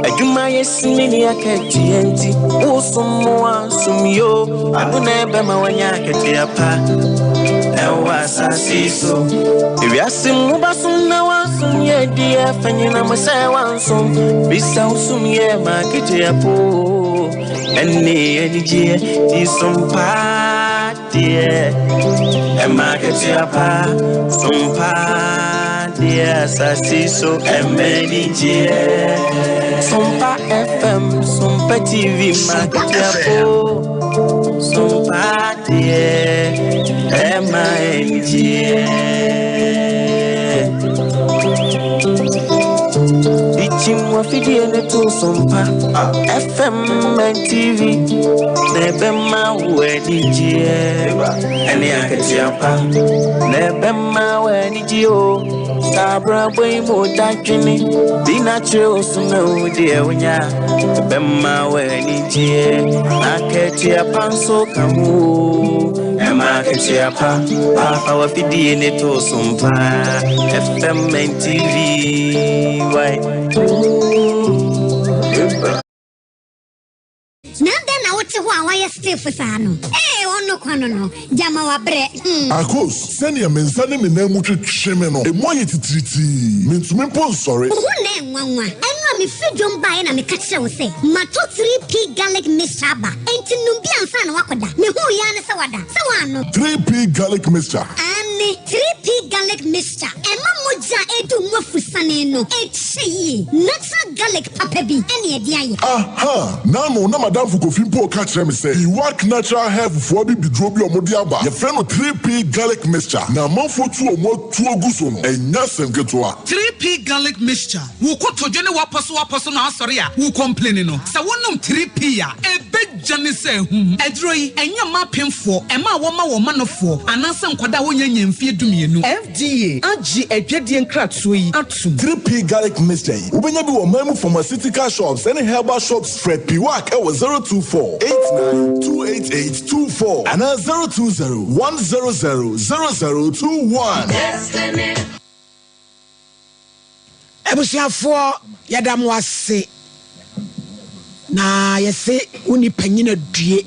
[SPEAKER 7] Ajuma yesimini aketi enti Usumu wa sumyo Abuna ebe mawanya aketi yapa Ewasasiso. If you ask him, Mubasum now, some ye dear, Fenina Massa, one some, Bisa some ye, market ye po, and any dear, is some party, and market ye pa, some party, Sasiso, and many dear, Sompa FM, Sompa TV, market ye po. Sompa Teaching what we to Sompa FM and TV. Nebema wedding and the Akatiapa. Nebema wedding Sabra way more dacini. Be natural, so no dear when ya Bema wedding Akatiapa so come. Emma Papa Fidi in it to Sompa FM and TV. Why?
[SPEAKER 8] Nanda what you want, why you still for Sano? Eh, no, Jama bre.
[SPEAKER 9] Akos, send your men, send him in name with Shemeno, a moye to treaty. Means me pon sorry.
[SPEAKER 8] Who name one? And me feed John by and me catch you say, Mato 3P garlic mixture, ain't Numbian fan wakoda, me who yana sawada, sawano.
[SPEAKER 9] 3P garlic mixture.
[SPEAKER 8] And 3P garlic mixture, and Mamuja edu mofusaneno, echi, natural garlic papebi, any idea.
[SPEAKER 9] Aha, now Madame Fukofimpo catch them say, you work natural hair for be drobi or modiaba. Your friend of 3P garlic mixture. Now, man for 2 or more 2 guson and yasen get to
[SPEAKER 6] 3P garlic mixture. Who could to Jenny Wapaso, sorry, who complaining? So one 3P, a big Johnny say, Edroy, and your mapping for, and my woman of 4, and answer Quadawan and fear to me. FDA, AG, a Jedian Kratsui, Atsum.
[SPEAKER 9] 3P garlic mixture. When you do a memo from a city car shops, any herbal shops, Fred Piwak, 024 89 288 24 and 020 100 0021.
[SPEAKER 2] Ebusiafo yadam wase na yese uni panyina due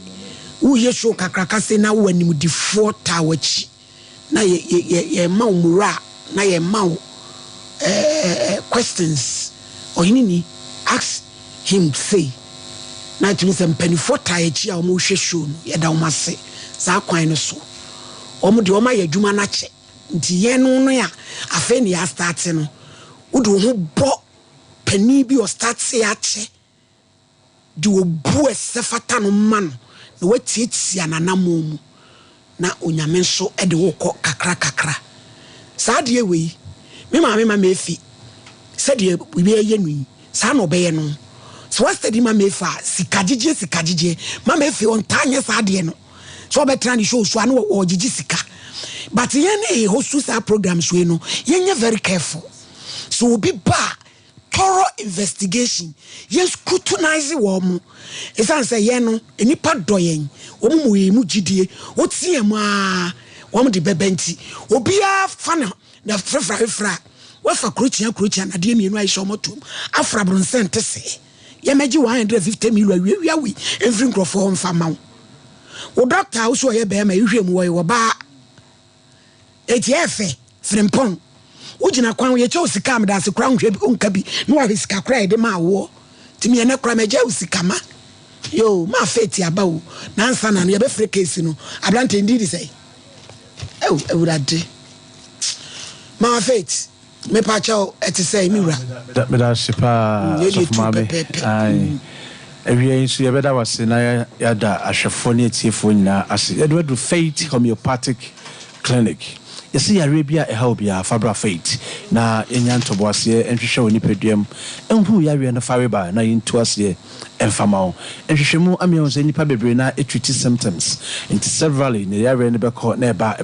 [SPEAKER 2] wo yeso kakraka se na wanim di 4 tawachi na ye ma umura na ye ma questions ohinini ask him say na tumi se mpanifo tawachi a omo hwe show no yadam wase sa kwan no so omo de omo yadwuma na che nti ye no ya afa ni ya start no udu ho bo pani bi o start say ache di obu esefata no man na watietia nanamo mu na onyame nso e de wo kọ kakra saa de we me ma mefi se de bi ye nu saa no be ye no so what study ma mefa sikagije ma mefi on tanye saa de no so betra ni show so anu o gigi sika but ye na host sa programs we no ye very careful. So be ba thorough investigation. Yes, scrutinize womu. Esan say ye no enipa doyen. Omu mu gidie. Oti e ma womu de bebenti. Obia fana na fra. Wa fa kruchia na de mienu aisho motom. Afra bronsente se. Ye meji 150 million wi. Every microphone fama. O doctor also ye be ma ihwem wo ba. Etiefe frimpon. Ujina kwan ye che osika am da se kran hwe onka bi no wa sika kra de ma wo timi ene kra meje osika ma yo ma feti aba wo na ansa na no ye be free case no ablante ndi say ewurade ma feti me pa cha eti say mi wura
[SPEAKER 3] me da sipa so ma be ai ewie nso ye beda wase na ya da ahwefo ne etiefo nyina ase ye do faith homeopathic clinic. Yes, Arabia a help ya Fabra Fate. Na Yanto was here and show any pedium and who ya and the fiber na into us here and Famao. And Shimu Amios any pabrina it treated symptoms into severally in the area in the Becot neba,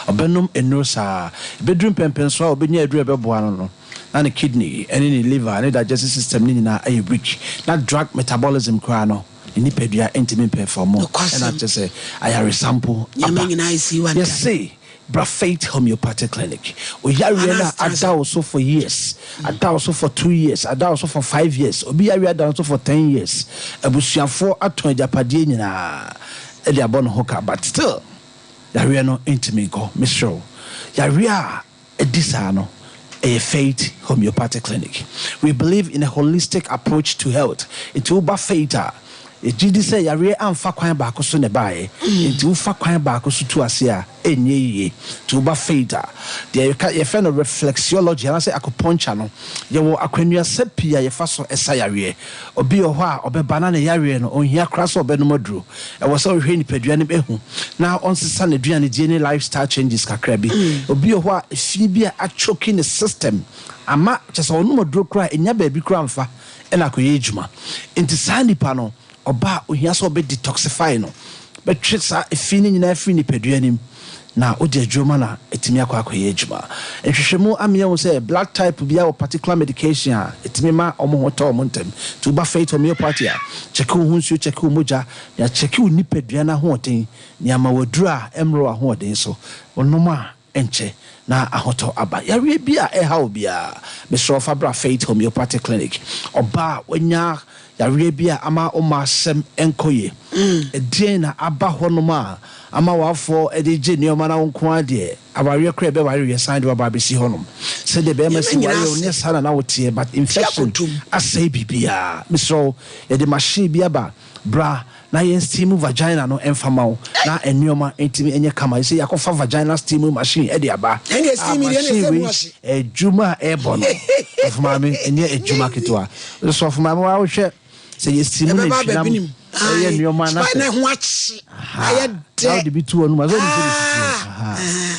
[SPEAKER 3] a benum and nosa, bedroom pempens or be near Drebebuano. And a kidney, and any liver, and a digestive system in a weak, not drug metabolism crano. Nipedia intimate pay for more. And I just say, I have a sample. Yes, say, Brafate Homeopathic Clinic. We are also for years. I also for 2 years. I also for 5 years. Obi are also for 10 years. A bushia for a 20 Japadina. Elia Bon Hoka, but still.
[SPEAKER 10] yareɛ no ntimi nkɔ mesrɛ yareɛ a ɛdi no a faith homeopathic clinic. We believe in a holistic approach to health. It's uba faith. Ejidi say yare amfa kwan ba ko so ne bae. Enti ufa kwan ba ko so tu ase a enye ye. To uba faith. There you find a reflexology and I say acupuncture no. Ye wo akwanua sepia ye fa so esa yare. Obi o ho a obeba na yare no onhia kra so obenu moduro. E wo so hwe ni padua ne behu. Na onsesa ne duane die ne lifestyle changes kakra bi. Obi o ho a fi bi a choking the system. Ama chese onu moduro kra enya ba bi kra mfa e na koye ejuma. Enti sa nipa no oba ohia so be detoxify no be twesa efini nyina afini peduanim na odi adwuma na etimi akwakoye adwuma ehwehwemu amia wo say blood type bia or particular medication a etimi ma omo hoto omo ntem to ba faith homeopathy a check wo hunsu check wo moja ya check wo ni peduana ho oden ni ama waduru a emro ho oden so onoma enche na ahoto aba yare bia eha obia be so fabra faith homeopathic clinic oba wanya yare bia ama o masem enkoye edien na aba honoma ama wafo edije nioma na nko ade aware kra be ware yesan de baba be si honom se de be ma si ware o ne sana na wotie but infection asai bibia misro e de machine bia ba bra na yen steam vagina no enfama na enioma entimi enye kama say yakofa vagina steam machine e de aba
[SPEAKER 2] enye steam ide ne se
[SPEAKER 10] ejuma ebo no afuma me enye ejuma ketwa so afuma me wa wo hwe say you steam no finam e enioma na
[SPEAKER 2] na ho achi
[SPEAKER 10] how de bitu onu mazo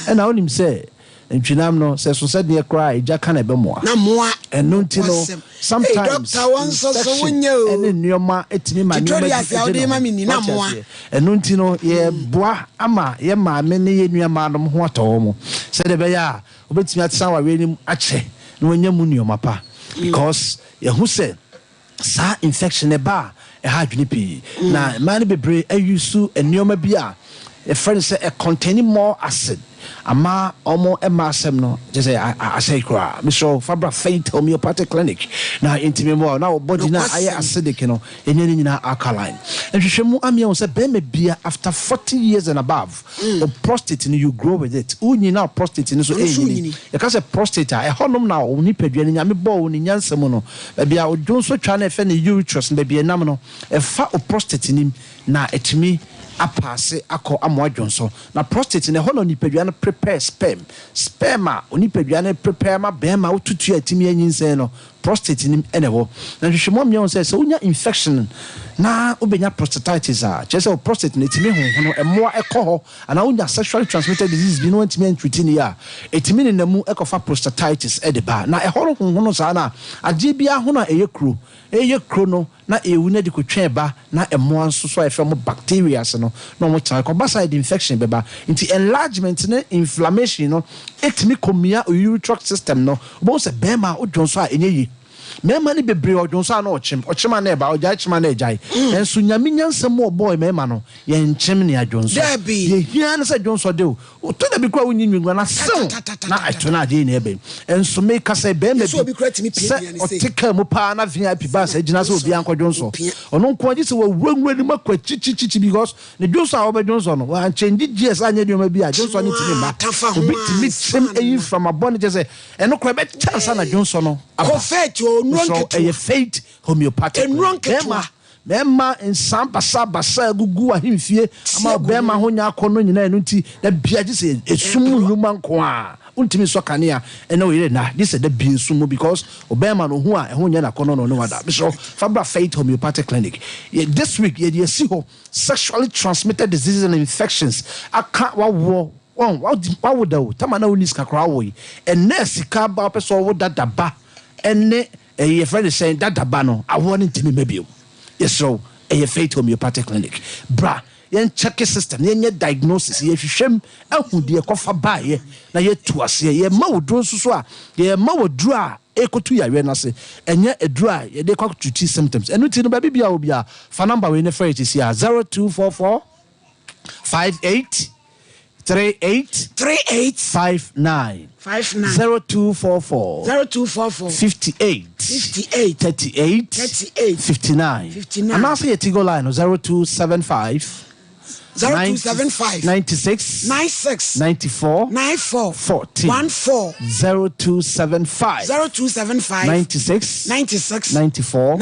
[SPEAKER 10] ni na onim say ntwinam no say so said ne kra eja ka na be moa
[SPEAKER 2] na moa
[SPEAKER 10] eno ntino sometimes
[SPEAKER 2] doctor wan so wonyo
[SPEAKER 10] ene nioma etimi ma
[SPEAKER 2] nioma de ma mi ni na moa
[SPEAKER 10] eno ntino ye boa ama ye ma me ne ye nuama no ho ato mo say de be ya obetimi atsa wa we nim ache no wanya mu nioma pa because ye hu say sa infection e ba e ha dwene pi na man bebre ayusu enioma bia a friend say a containing more acid ama omo emasem no just say I say kra Mr. Fabra Faith Homeopathic Clinic na intime mo na body na aye acidic no enye nyina alkaline ehwehwemu amia wo say be me bia after 40 years and above the prostate you grow with it unyi na prostate ni so enyi you can say prostate e honom na oni padua ni nyame bo oni nyansem no bia odwo so twa na efe na urethus na bia nam no e fa o prostate ni na etimi apase akọ amoadwonso na prostate ne hono nipadua no prepare sperma onipadua no prepare ma bema otutu atimi anyinsen no prostate nim enewo na hwehwemo mmia won say unya infection na obenya prostatitis a chese prostate ne timi hono emoa ekoho ana unya sexually transmitted disease bi no antimi entwitini ya etimi ne namu ekofa prostatitis edeba na ehoro hono sa na age bia hono eyekro no na ewu na dikotwe ba na emoa nso so efe mo bacteria no no mo cha ko side infection beba into enlargement ne inflammation no etimi komia urethral system no bo se bema odwonso a enye mema ni bebre odwonso na ochema na eba oja chema na ejai enso nyame nyansem oboy mema no ye nkyem ne adwonso ye hia na se adwonso de o to da bi kwa wonyi nwingwa na sew na ato na ade na ebe enso me ka se bema bi o tika mu pa na VIP ba se gina se obi ankodwonso ono nko agi se wo wura ni makwa chichichi because ne dwonso a obedwonso no wa change GS anya de ma bi a dwonso ni timi ma obi timi chim eyi from abon je se eno kwa be chance na dwonso no so a faith homeopathic Mema in Sampa Basa gugu ahimfie ama bema ho nya akono nyina enu nti da bia gi se esum human ko a untimi so kanea ena we na this is the bia esum because obema no ho a ho nya na kono no no wada so Fabra Faith Homeopathic Clinic this week ye see ho sexually transmitted diseases and infections aka wawo wa woda o tamana unis kakra wo yi ena sika ba person wo dadaba ene your friend is saying that dabano I want it to be maybe yes so a faith homeopathic clinic bra yen check system yen diagnosis ye hwehwem ahu de kofa bae na ye to ase ye ma wodro so a ye ma wodro a ekotu ya we na se enye edro a ye de kwa tuti symptoms enu ti no ba bibia obia fa number we ne for it is 0244 58 3859
[SPEAKER 2] 0244
[SPEAKER 10] 58 38 59 and also your Tigo line 0275
[SPEAKER 2] 0275
[SPEAKER 10] 96
[SPEAKER 2] 96
[SPEAKER 10] 94
[SPEAKER 2] 94
[SPEAKER 10] 14
[SPEAKER 2] 14
[SPEAKER 10] 0275 96 94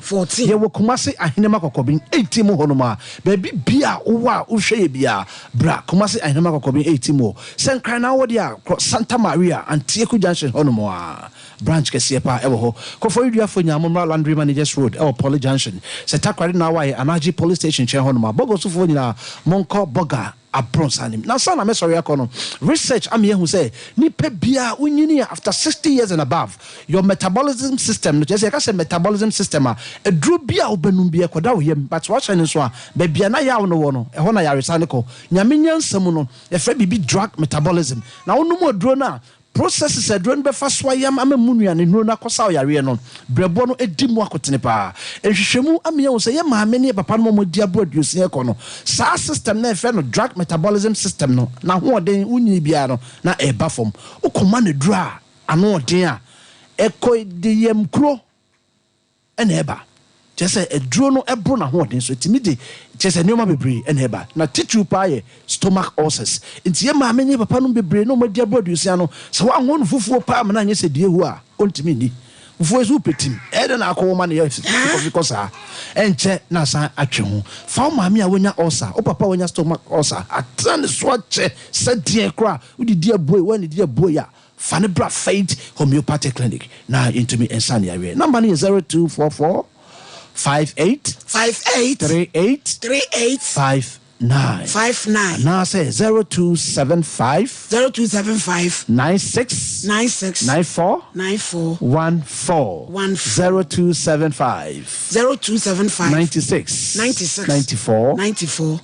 [SPEAKER 10] 14 ye wo Kumasi ahenema kokobin 18 mo honoma baby bia wo hwe bia bra Kumasi ahenema kokobin 18 mo senkran na wo dia Santa Maria Antieku Junction honoma branch kese pa ewo ho kofo idua fo nyamomra Landry Managers Road ewo Poly Junction se takwari na wa Anaji Police Station che honoma bogo sufo nyina monko boga abronsanim na sana me sorry akono research am ye hu say nipa bia unyini after 60 years and above your metabolism system no just say metabolism system a edru bia obenum bia koda wo yem but what chane so a be bia na yawo no wo no e ho na yaresa ne ko nyame nyansam no e fra bibi drug metabolism na wonu mo dro na processes adron be fa so yam amamunu ne no na kosa yare no brebo no edi mu akotene pa ehwehwemu ame wo say ye maame ne papa no mo dia produce ne ko no sa system na efe no drug metabolism system no na ho oden unyi bia no na e ba fom ukoma ne dra ano oden a ekoi yem kro ene eba jese edro no ebro na ho oden so timidi jese nyoma bebre ene eba na titru pa ye stomach ulcers nti ye maame ne papa no bebre no mo dia produce ano so wa ho no fufuo pa ma na nye se die hu a ontimi di fufuo so petim ede na akọ ma ne ye because enche na san atwe ho fa maame a wonya ulcer o papa wonya stomach ulcer atan so che se die kra udi die boy when die boy ya fane bra faith homeopathic clinic na into me ensania we number is 0244 58 38 59 now say 0275 96 94 14 0275 96 94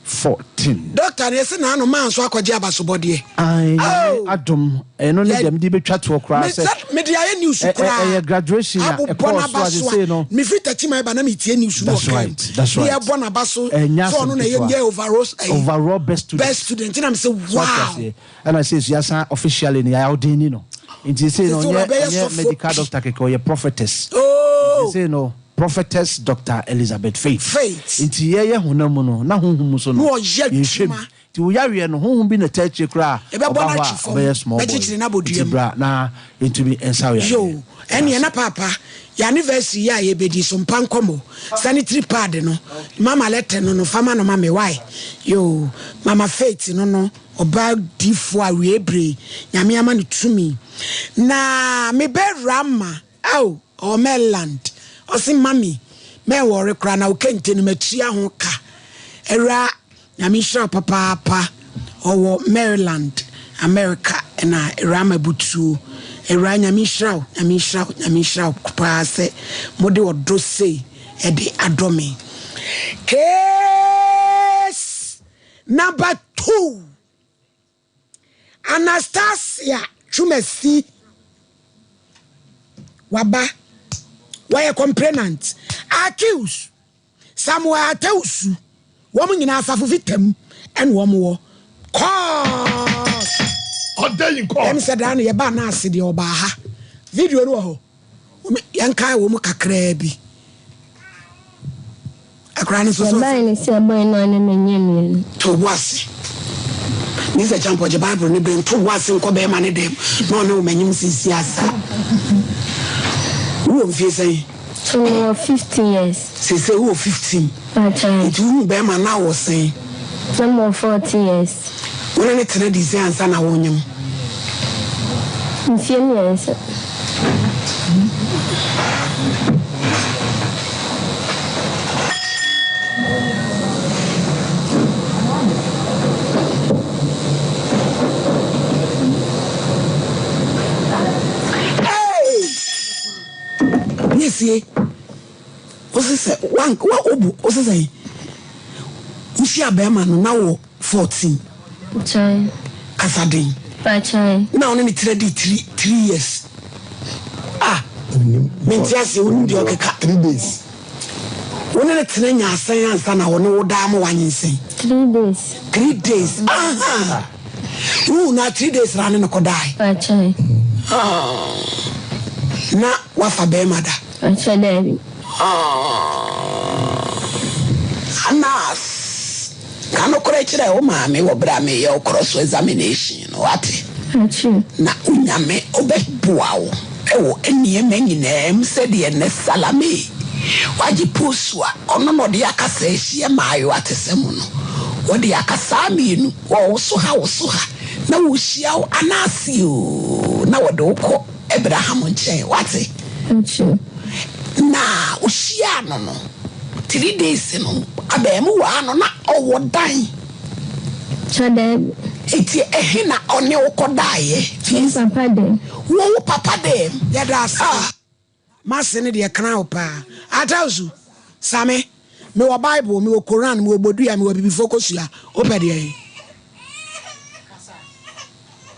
[SPEAKER 10] 14
[SPEAKER 2] doctor yes na no man so akwaje abasobode
[SPEAKER 10] adom eno ne dem di betwa to kra say
[SPEAKER 2] me dia ye news kra
[SPEAKER 10] graduation e course so say no
[SPEAKER 2] me fit tatima ba na me tie news no
[SPEAKER 10] okay that's right
[SPEAKER 2] ya bona baso so no na ye
[SPEAKER 10] overall best
[SPEAKER 2] student and I'm say wow
[SPEAKER 10] and I say yes officially in ya odini no it say no medical doctor ke your prophetess say no prophetess Dr. Elizabeth Faith inti ye honam no na honhum so no ti wo yawe no honhum bi na tachi kra
[SPEAKER 2] e be bona chifo be chichiri na boduam
[SPEAKER 10] bra na into be ensaw ya
[SPEAKER 2] yo ene na papa ya anniversary ya ye bedi Sompa Nkomo sanitary pad no mama lete no fama no mama why yo mama Faith no oba difo awe bre nyame ama no tumi na me be rama o Maryland osi mami me worry kra na okente ni matua ho ka era nyame hira papa owo Maryland America na rama butu era nyame hira pa se mode odo sei e de adome case number 2 Anastasia Chumesi waba why complainant accused somewhere ateusu womu nyina afafu vitem en womu cause
[SPEAKER 1] odayin cause
[SPEAKER 2] em said an ye ba na ase de oba ha video no ho yankai womu kakra bi akra no so
[SPEAKER 11] line say boy no na nyem
[SPEAKER 2] to wasi ni se champo je bible ni ben to wasi nko be ma ne dem no no manyim sisi asa who of you say
[SPEAKER 11] so 15 years
[SPEAKER 2] say who 15
[SPEAKER 11] it
[SPEAKER 2] who be ma na was say
[SPEAKER 11] some 40 years
[SPEAKER 2] when any tell this answer na wonyam
[SPEAKER 11] 15 years
[SPEAKER 2] see say one obu say usi abema no na wo 14
[SPEAKER 11] chai
[SPEAKER 2] kasadin
[SPEAKER 11] chai
[SPEAKER 2] na only 3 years mentiase wonu di okeka
[SPEAKER 1] 3 days
[SPEAKER 2] wonu tene nya asan ansa na wonu woda ma wanyensen 3 days na 3 days rane no kodai
[SPEAKER 11] chai
[SPEAKER 2] na wafa bema da
[SPEAKER 11] Daddy.
[SPEAKER 2] Anas kano kora kyerɛ wo maame wɔ bra me yɛ cross examination no wate na unyame obɛboa wo ɛwɔ nneɛma nyinaa mu sɛdeɛ ne salame wagye posua ɔno no de akasa ahyia maayo atesɛm no wɔde akasa mienu wo so ha na wo hyia wo anase o na wɔde wokɔ Abraham nkyɛn wate na wo hyia no 3 days no abɛɛmu wa no na ɔwɔ dan eti ehina ɔne wo kɔdaeɛ papa dem
[SPEAKER 1] yɛda asa mase ne deɛ kana wo paa atawsu same me wɔ Bible me wɔ Quran me wɔ bodua me wɔ bibi fokosua opɛ deɛ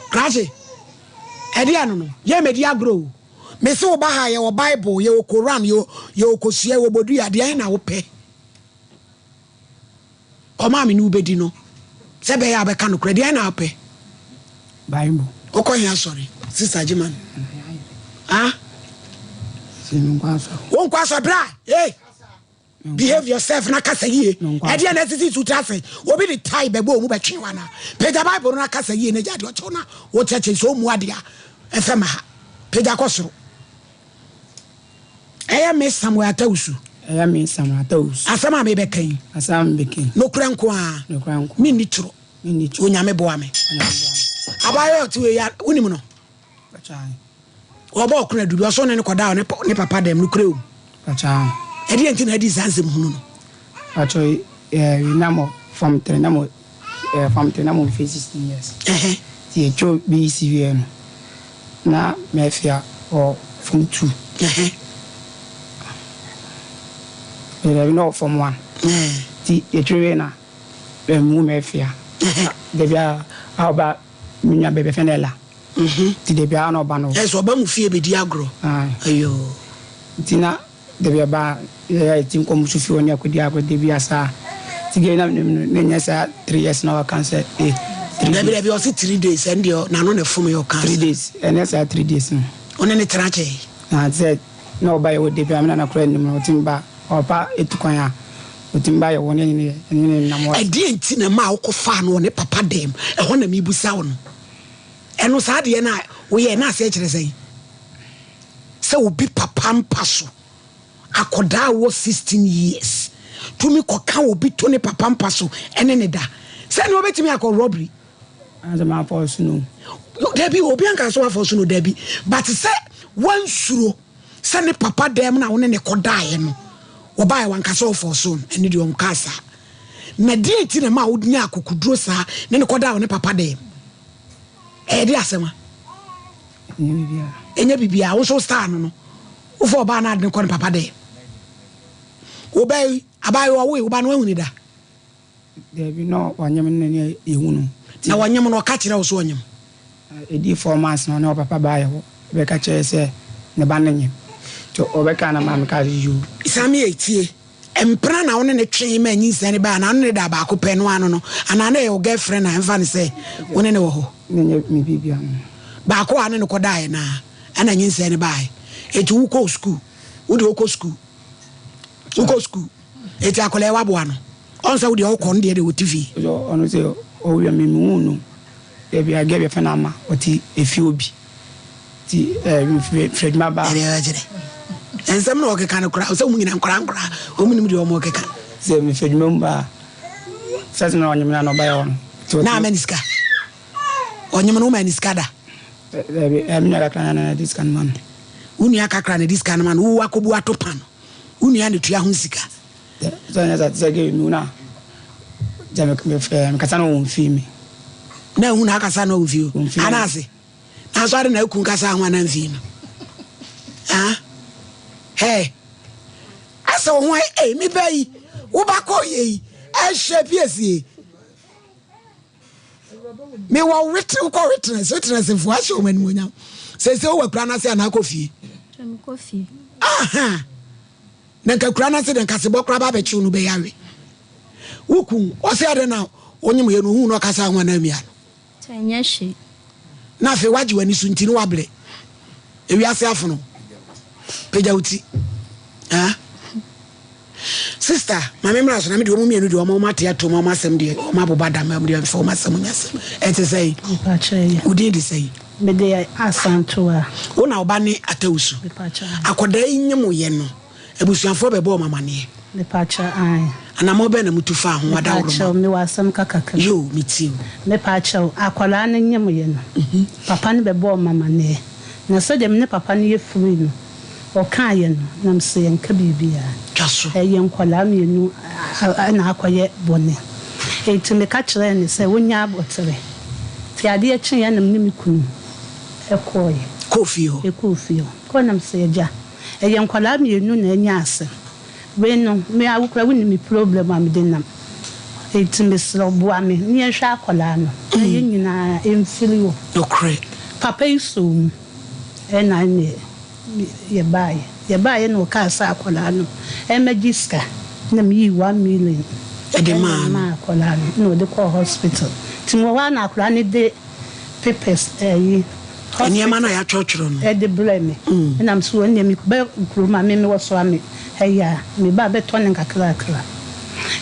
[SPEAKER 1] kraje ɛde ano no ye medi agro me se wo ba ha ye wɔ Bible ye wɔ Quran ye wɔ kosua ye wɔ bodua deɛ na wo pɛ ɔma me no bedi no sɛ bɛyɛ abɛka no kora deɛ na wo pɛ
[SPEAKER 12] Bible
[SPEAKER 1] okɔhia sorry sister Jiman won't pass a bra, hey. Behave yourself, na kasa ye. Edi na sisi tutase. Obi the tie bebo mu betwe wana. Peja Bible na kasa ye na jadi ochona. Wo cheche so mu adia. Efema ha. Peja kosoro. Eya me Samuel Atawusu. Asama me bekan. No kura nko a. Me ni turo. Onyame boa me. Abayo ti ya unimu no. Oba okuna dudu aso ne koda ne papa dem no kura o. Edi enti na di zanzem hunu no.
[SPEAKER 12] Acho we namo from trenamo for 16 years. Ti echo BCV no. Na mefia or from 2. We no from 1. Ti echo na mu mefia. Debia aba minya bebe fenela. Ti debia no ba no.
[SPEAKER 1] Eso ba mu fie be di agro. Ayo.
[SPEAKER 12] Ti na debia ba ya tin ko musu fi woni akodi debia sa. Ti ge na nya sa 3 years na cancer.
[SPEAKER 1] Debia o si 3 days and na no na fom your cancer.
[SPEAKER 12] 3 days. And sa 3 days.
[SPEAKER 1] One ne trache.
[SPEAKER 12] Na said no ba yo debia na kura ni mo timba opa etukwan ya. Otimba ya woni ni na mo.
[SPEAKER 1] Edi enti na ma okofa no ne papa dem. E ho na mi busa wo no. Eno sa de na wo ye na ase kire sei. Se obi papa mpaso. Akoda wo 16 years. Tumi koka obi to ne papa mpaso ene ne da. Se ne obetimi akọ robbery.
[SPEAKER 12] As ma force no.
[SPEAKER 1] Debi obi anka so force no debi. But se wan suro se ne papa dem na wo ne koda ye no. Oba wan ka so force no ene de on kasa. Na di enti na ma wo nya akokuduro sa ne koda wo ne papa dem. Di asema. Enya bibia wo so star no. Wo for ba na de ko ne papa dem. Obey abayo wo wo ba no ahuni da.
[SPEAKER 12] Debi no wanyem ne ehunu.
[SPEAKER 1] Na wanyem no ka kire wo so wanyem.
[SPEAKER 12] Edi 4 months no na papa ba ye wo. Be ka kire se ne ba nanyem. To obeka na ma me ka yu.
[SPEAKER 1] Isami etie. Empra na wone ne twen ma nyinsa ne ba na no ne da ba ko pe no ano no. Ana na your girlfriend na emfa ne se wone ne wo ho.
[SPEAKER 12] Ne mi bibia.
[SPEAKER 1] Ba ko ane ne ko dai na. Ana nyinsa ne ba. Eti wo ko school. Wo de wo ko school. Wo ko school. Eti akole wa bo ano. Onsa wo de wo ko ne de wo TV.
[SPEAKER 12] Ono se o wi mi mu no. E bia ge be fa na ma oti efi obi. Ti Fred Maba.
[SPEAKER 1] Ensem no okeka no kra o se mu nyina nkra o mu nim de o mo okeka
[SPEAKER 12] se mi Fred Maba se na onyem na no ba yo
[SPEAKER 1] na maniska onyem no maniska da
[SPEAKER 12] mi na ka na this can man
[SPEAKER 1] unu akakra na this can man wo akobu atopa no unu ya ne tua ho sika
[SPEAKER 12] so na za ge mi na jame me kasa no won fi mi
[SPEAKER 1] na unu akasa no fi anase na so ade na ekun kasa ho na fi no hey asa wo mi bayi wo ba ko ye shepiesi me wo witness fu ase o mani monya se wo kura na se na kofi na ka kura na se den ka se bokra ba be chi unu be yawe wuku o se ade na onyim ye no hu no kasa ho na mia
[SPEAKER 11] tanya hye
[SPEAKER 1] na fe waji wani sunti no wable ewi ase afono peja uti
[SPEAKER 2] sister mama mra so na me de omo mienu de omo mate ato omo asem de omo abobada ma de fo omo asem nyasem ete say
[SPEAKER 13] pa che
[SPEAKER 2] udi de say
[SPEAKER 13] me de asanto a
[SPEAKER 2] wona oba ne atawusu akoda nyem ye no ebusuafo bebo mama ne
[SPEAKER 13] me pa cha ai
[SPEAKER 2] ana mo be na mutufa ho wada woro
[SPEAKER 13] ma me wasam kakaka
[SPEAKER 2] yo mitiu
[SPEAKER 13] me pa cha akwala ne nyem ye no papa ne bebo mama ne na so dem ne papa ne ye free no o kan ye no na mse enka bibia
[SPEAKER 2] kaso
[SPEAKER 13] ye nkwala mienu na akoye bone enti me ka kire ne se wonya abotere ti ade echi ya nam ne mikunu ekoye
[SPEAKER 2] kofio
[SPEAKER 13] ko nam se ja ye nkwala mienu na anya ase we no me awukra woni mi problem am de nam enti me sro boa me ne hwa akwala no ye nyina emfiri wo
[SPEAKER 2] okre
[SPEAKER 13] papa iso na ne ye bae no ka sa akwala no magiska na mi 1 million
[SPEAKER 2] edema
[SPEAKER 13] akwala no de ko hospital timo wa na akwala ne de papers
[SPEAKER 2] eniema na ya chochoro no
[SPEAKER 13] de blame na am so ne mi be kuruma me wo so ame ya me ba be to ne kakra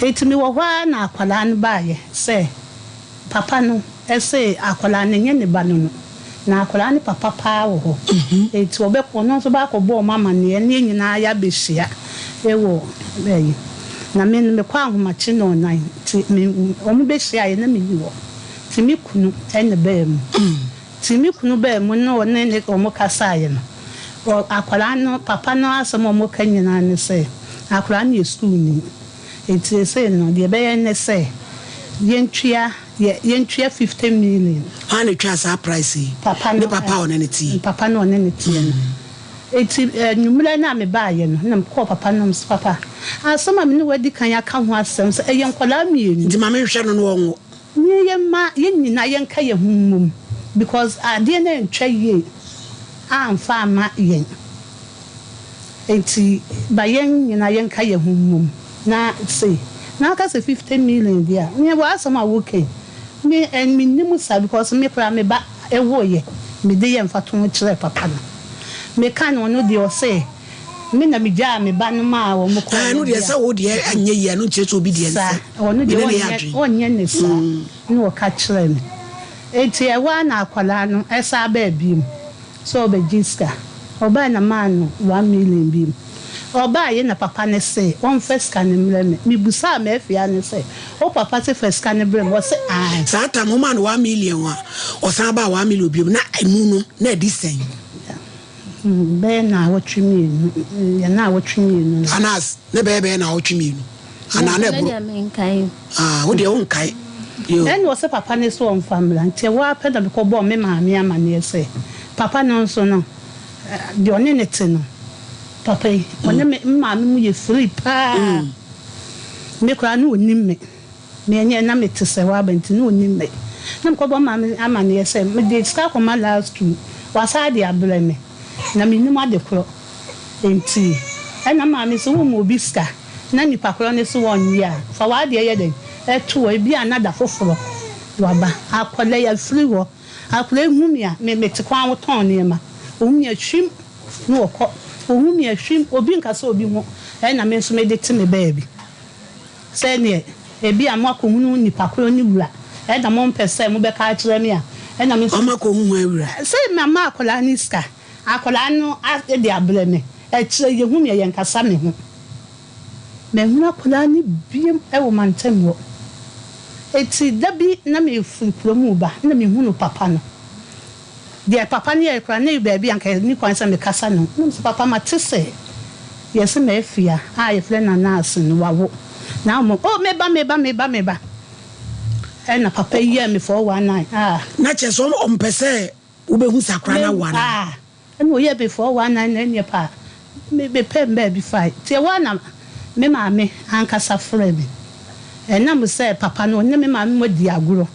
[SPEAKER 13] etimi wo hwa na akwala no bae se papa no ese akwala ne nye ne ba no na akwala ni papa pa wo eti obekọ no so ba ko bo mama ne nyina ya behia ewo beyi na me kwa ahomachi no nan ti omu behia ye na me ni wo ti mi kunu ene be mu ti mi kunu be mu no ne omu kasa ye no akwala no papa no asemo omu kanyina ne se akwala ni school ni eti se no de be ye ne se yentria 50 million
[SPEAKER 2] and it was a price papa on anything
[SPEAKER 13] papa no on anything eti nyumle na me ba ye no na ko papa no papa asoma me no wadi kan ya ka ho asem so eye nkwala mienu
[SPEAKER 2] ndi ma me hwe no no wonwo
[SPEAKER 13] ye ma ye nyina ye nka ye hummum because ade na ntwa ye amfa ma ye eti ba ye nyina ye nka ye hummum na say na ka say 50 million dia me wa asoma woke me and me nimu sa because me pra me ba ewo ye me de ye mfa to kire papa no me kan no de o say me na me ja me ba no ma wo mo ko
[SPEAKER 2] no de sa wo de anye ye no kire so obedience
[SPEAKER 13] onu de onye ne sa no o ka kire me enti e wa na akwala no esa ba biem so be jiska oba na man no 1 million biem oba ye na papa ne say on first can me busa me afia ne say o papa say first can brem wo say ah
[SPEAKER 2] sa ta mo man 1 million wa o san ba 1 million bi na emu no na disen
[SPEAKER 13] be na wotwi mi ya na wotwi mi no
[SPEAKER 2] anas ne be na wotwi mi no ana na bro wo de won kai yo
[SPEAKER 13] en wo say papa ne so on family nti wa pa da ko bo me ma me ama ne say papa no so no de one ne te no papa wona me maame mu ye free pa me kwa no onim me enye na me tese wa banti no onim me na ko bo maame amane ye se me de ska ko ma last two wasa de abele me na me nim ade kro enti na maame so wo mo biska na nipa kro ne so won ya fa wa de ye den eto e bi anada foforo waba akola ya free wo akola ehumia me te kwa wo ton ne ma ohumia twim no okọ ohumi ahwim obi nkasa obi ho na me nso me de te me baabi se ne ebi amakohunu nipa kro ni wura na mo mpese mo be ka kire me na me nso
[SPEAKER 2] amakohunu awura
[SPEAKER 13] se mama akola ni ska akola no de abele me kire ye humi ye nkasa me ho me hu akola ni biem wo mantem wo eti dabi na me fu promu ba na me hu no papa no de papa ni e kra na e baabi anka ni kwansa me kasa no papa matese yes me afia ye fle na nurse no wawo na mo me ba na papa ye me 419
[SPEAKER 2] na cheso ompese wo be hu sakra na wana
[SPEAKER 13] na o ye be 419 na ne pa me be pem ba bi fight te wana me ma me anka sa frame na mo say papa no ne me ma me di aguro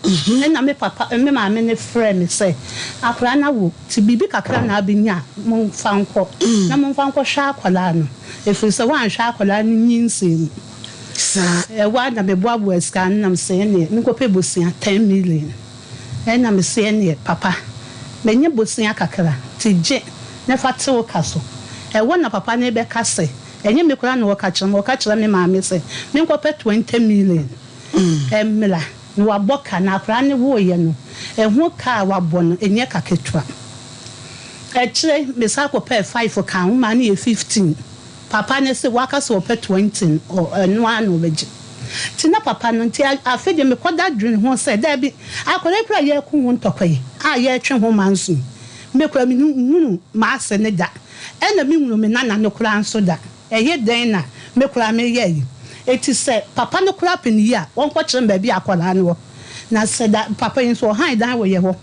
[SPEAKER 13] na me papa me ma me ne frɛ me say akra na wo ti bibi kakra na abenya mo fanko na mo fanko hwa akwala no efiri se wan hwa akwala no nyinsem
[SPEAKER 2] sa
[SPEAKER 13] wa na me boabo scan na me say ne me ko pe bosia 10 million na me say ne papa me nye bosia kakra ti je ne fa te wo kaso wo na papa ne be kase enye me kura no wo ka kyerɛ me maame sɛ me nkɔpɛ 20 million emla no waboka na akra ne wo ye no ehu ka wabɔ no enye ka ketua ekyire me sa kɔpɛ 5 ka ho ma ne ye 15 papa ne se waka se opɛ 20 o eno anu beji tina papa no nti afede me koda dwene ho se da bi akora kura ye ku ho ntɔkɔye a ye twe ho manso me kura me hunu ma ase ne da ena me hunu me nana ne kura nso da eye den na me kura me ye eti se papa ne kura peni a won kɔ kyerɛ ba bi akɔla ne wo na se da papa yin so han dan wo ye ho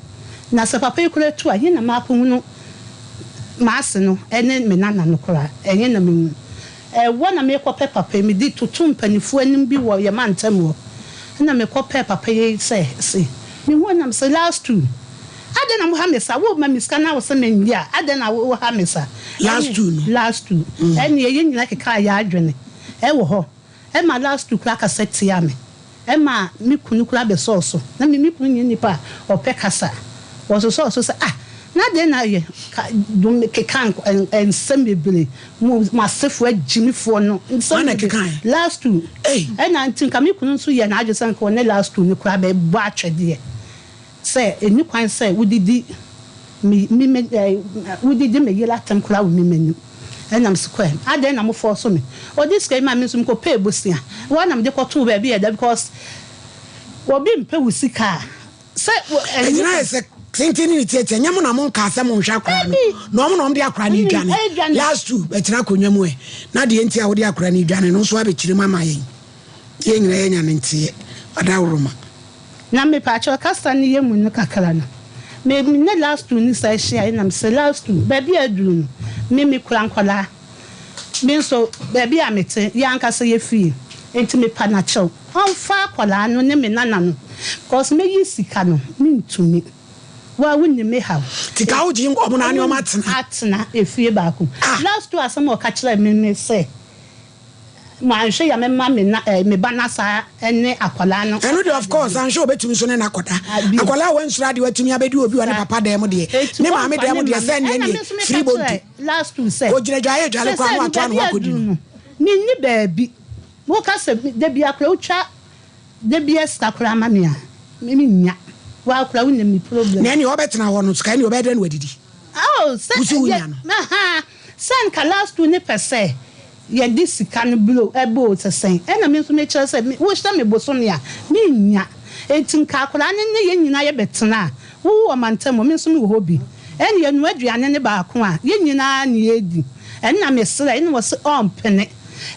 [SPEAKER 13] na se papa kura tu a yin na ma ko hunu maase no ene me nana no kora enye na me wona me kɔpɛ papa me di tutu mpanifu anim bi wo ye mantam wo na me kɔpɛ papa ye se me wona me se last two ade na mo ha me sa wo ma me ska na wo se me ndia ade na wo ha me sa
[SPEAKER 2] last two
[SPEAKER 13] ene ye nyina keka ya adwene wo ho ma last two kra ka setia me ma me kunu kra be so na me kunu nyi nipa opɛ kasa wo so se na de na ye dum kekan en sembele ma sefu agimifo no
[SPEAKER 2] na kekan
[SPEAKER 13] last two na ntin ka me kunu so ye na ajesan ko ne last two ni kura be bo atwede say eni kwan say wudidi me wudidi me yela tam kura wo mimenu enam square ade na mo for so me o this guy ma me so ko pay bosia wa na me de ko to ba bi e because wo bi mpe wusika say
[SPEAKER 2] enina say thinking ni tete nyam na mo nka asem nhwa akra no no de akra ni dwane last two betina konwa mu na de enti a wo de akra ni dwane no so abekire mama yen ye nyina ye nya ntie adawroma
[SPEAKER 13] na me pa cho kasa ni ye mu no kakra no me ne last two ni sa hia na me say last two ba bi aduru no me kura nkola me so ba bi amete ya nka se ye fie enti me pa na cho on fa akola no ne me nana no cause me yi sika no me ntumi wa wunni me ha
[SPEAKER 2] tika wo jin ko mo na ne o matena
[SPEAKER 13] efie ba ko last two asem o ka kire me say ma nhwe ya me ma me na me ba na sa ene akwala no
[SPEAKER 2] eno de of course an sure betumi so ne na akoda akwala wa nsura de watumi abedi obi wa ne papa dem de ne ma me dem de se ne free body
[SPEAKER 13] last two say
[SPEAKER 2] o jire dwaye dwale kwa mo ato anu akodi
[SPEAKER 13] ni ni baabi mo ka se de bia kra utwa de bia ska kra ma me a me nya wa kura wunne mi problem
[SPEAKER 2] na ni obetena ho no sky ni obeda na wadidi
[SPEAKER 13] sen ka last two ne pese ye this can blow ebo to sen na me so me chere say wo hita me boso ne a me nya entin ka kura ne ye nyina ye betena wo mantam me so me wo hobi en ye nu aduane ne ba ko a ye nyina ne ye di en na me sere en wo se on pene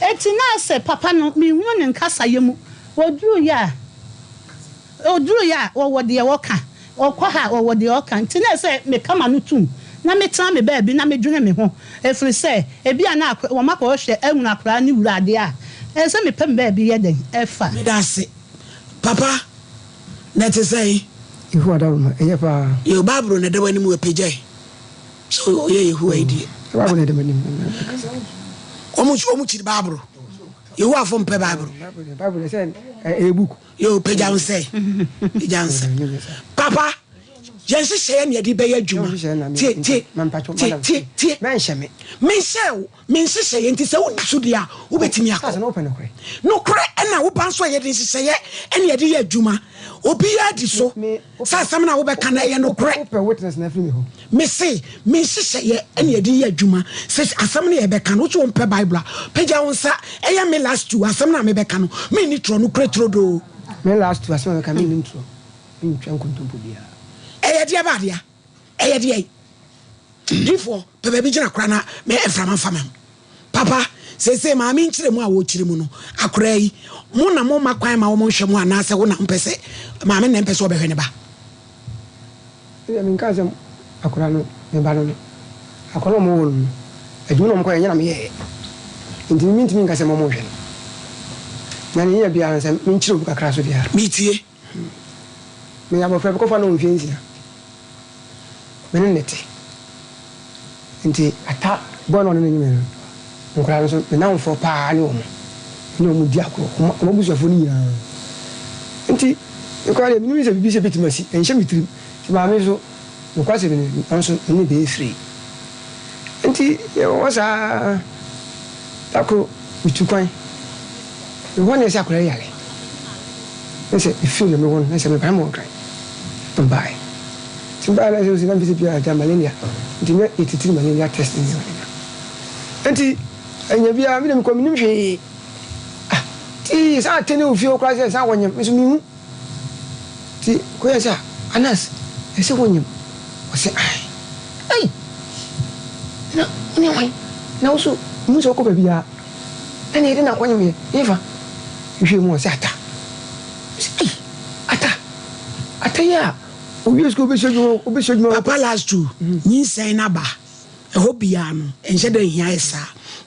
[SPEAKER 13] etina se papa no me hu ne nkasa ye mu oduru ya wo de woka okwa ha wo de oka ntina se me kama no tum na me tan me baabi na me dwene me ho efiri se ebi ana wo maka wo hwe ehunu akra ne wurade a se me pem baabi ye den efa
[SPEAKER 2] me da se papa na te say
[SPEAKER 14] ihu adawma eye pa
[SPEAKER 2] yo babro na dawani mu apejai so ye ihu aidi
[SPEAKER 14] babro na dawani mu
[SPEAKER 2] omu chiri babro you are from Bible
[SPEAKER 14] say a book
[SPEAKER 2] you pejan say papa yense say na de be adwuma tie mense say enti say wo so dia wo betimi akọ no kre na wo ban so ye de say ene ye de adwuma obi ya di so sa sam na wo be kana ye no kre
[SPEAKER 14] witness na free me ho
[SPEAKER 2] mense say ye ene ye de adwuma say asam na ye be kana wo so mpe Bible peja wonsa eya me last two asam na me be kana me ni tro no kre tro do
[SPEAKER 14] me last two asam na ka me ni tro me twa nkontompo bia
[SPEAKER 2] dia badia dia difo bebe bi gina kra na me eframa fama papa se ma mi nkire mu a wo kire mu no akra yi mo na mo makwan ma wo mo hwe mu ana se wo na mpese ma me na mpese obehwe ne ba
[SPEAKER 14] ya min kaza akra no me ba no akra mo wo no adu no mo kwa nyana me ye ndi mi ntimi nkase mo mo hwe na ni ya bia se mi nkire bu kakra so dia
[SPEAKER 2] mi tie
[SPEAKER 14] me ya bo fe ko fa no mfiensia menete nti ata bono no nyime no nkra so me na mfo pa ne omo di akro omo busofo ni ya nti ko ale mi se bibi se betimasi enhye mitrim ti ba me so no kwase me nso ni be free nti wasa tako bitukwan me won ese akora yale ese feel me won ese me pam won kran mbai timba la so sina bisi pia ta malaria ntimye ititi malaria test ni enti enya bia me dem ko minim hwe ti sa tene o fio kwa se sa wonyem me so mi hu ti ko ya sa Anas ese wonyem o se ai na ni wai na usu mu so ko bia ene ide na wonyem ye ifa hwe mu o se ata ya obi esko be shoju
[SPEAKER 2] papa last two nyin sen na ba eho bia no enhye da hia esa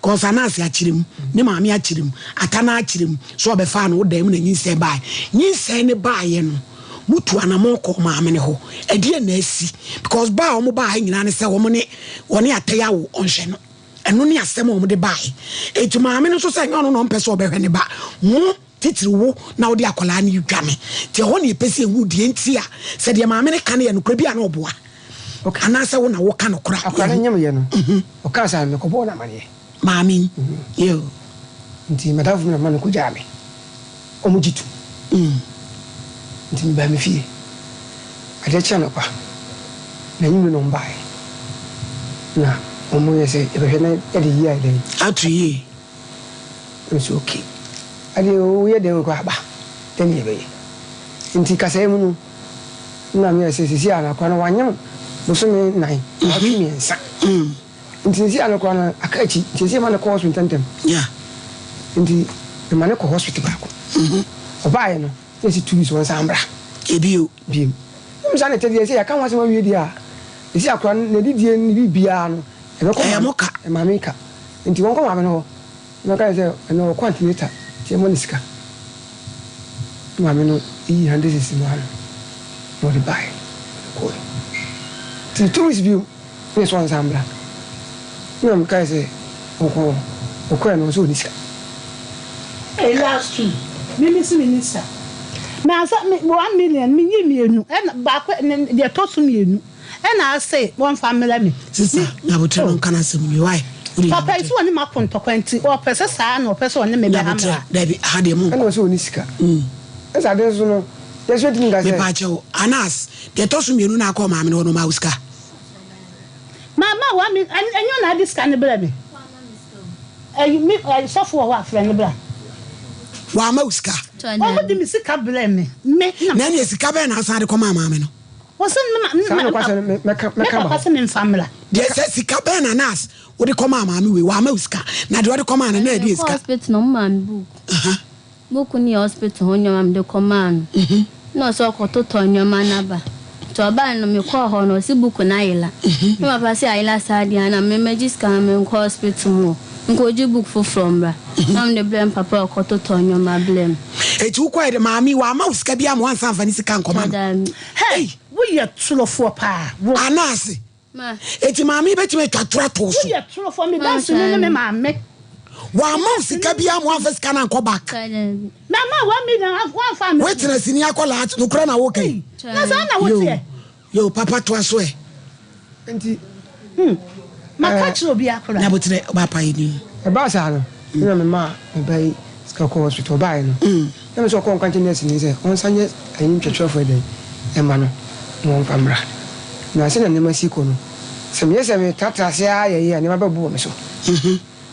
[SPEAKER 2] cause Anas ya kirem ne maami ya kirem ata na kirem so obefa no da mu na nyin sen ba nyin sen ne ba ye no mutu anamo ko maami ne ho ede na asi because ba o mo ba nyina ne se wo mo ne woni ataya wo onhye no eno ne asem o mo de ba etu maami no so se nyo no mpese obehwe ne ba mu titiriwo na odi akola na yudwame te ho ne pese ewu die ntia se de maame ne kan ye no kura bia na oboa ana se wo na wo kan no kura
[SPEAKER 14] akora nyam ye no o ka sa me ko bo na mane
[SPEAKER 2] maame yo
[SPEAKER 14] nti madafu na mane ko jame o mu jitu nti ba me fie ade cha no pa na nyim no mbae na o mu ye se e be na e de yi ai den
[SPEAKER 2] atu yi
[SPEAKER 14] it's okay ali o ye den ko aba den ye be nti kasa mu no na me se sisi ana kwa na wanyam bosome nine afi mi ensa nti sisi ana kwa na akachi sisi ma na ko hospital tentem
[SPEAKER 2] yeah
[SPEAKER 14] nti e ma na ko hospital ba ko oba ye no sisi 2 weeks won sambra
[SPEAKER 2] ebio
[SPEAKER 14] biem msa na tedi se ya kan wase ma wie dia sisi akwa na didie ni bibia no e be ko
[SPEAKER 2] moka
[SPEAKER 14] e ma meka nti won ko ma me no na ka se no quantitator ti mo nisika ma me no e 100 no ano no de buy ko ti tourist view ni so ansambla na mo ka se o no so nisika
[SPEAKER 13] last two minister na sa me 1 million me yimienu e ba ko de to so mienu e na say one family me
[SPEAKER 2] sisi na botro no kana sem mi why
[SPEAKER 13] papa isu oni maponto kwanti o pese saa na o pese oni me be hamra
[SPEAKER 2] David hade mu
[SPEAKER 14] ana so onisika esa de so no de so tin ga se
[SPEAKER 2] me pa che Anas de to so mienu na akọ maame no no ma uska
[SPEAKER 13] mama wa mi enyo na diska ne bra me mi so for wa friend bra
[SPEAKER 2] wa ma uska
[SPEAKER 13] o di mi sika bra me
[SPEAKER 2] na ne sika be na asan de kọ maame no
[SPEAKER 13] wosen me ka me family
[SPEAKER 2] de sika be na Anas wo de kọ maame we wa ma uska na de wo de kọ maame na de sika
[SPEAKER 11] hospital no man book book ni hospital ho nyama de kọ man no so ko to nyama na ba to ba no me kọ ho no si book na ayila me papa si ayila sadia na me magiska me ko hospital mo nko ji book from bra am de blame papa ko to nyama blame
[SPEAKER 2] etu ko de maami wa ma uska bia mo ansan fa ni sika nkọ ma
[SPEAKER 13] hey we ya tulofo pa
[SPEAKER 2] Anas ma eti maami beti me twatura to so
[SPEAKER 13] we ya tulofo me dance no me maame
[SPEAKER 2] wa ma sika bia mo anfa sika na nkọ back
[SPEAKER 13] mama 1 million one family
[SPEAKER 2] wait na sini akola at no kura na wo kai
[SPEAKER 13] na sa na wo tie
[SPEAKER 2] yo papa to aso e
[SPEAKER 14] nti
[SPEAKER 13] makachi obi akola
[SPEAKER 2] na botre papa yini
[SPEAKER 14] e ba sa no na me ma me bai ska ko hospital bai no na me so ko kan nurse ni se on sanye ayin twetwe fo den e ma no mo famra na se na ne masi ko no se me se me tata se aye ne ma ba bu me so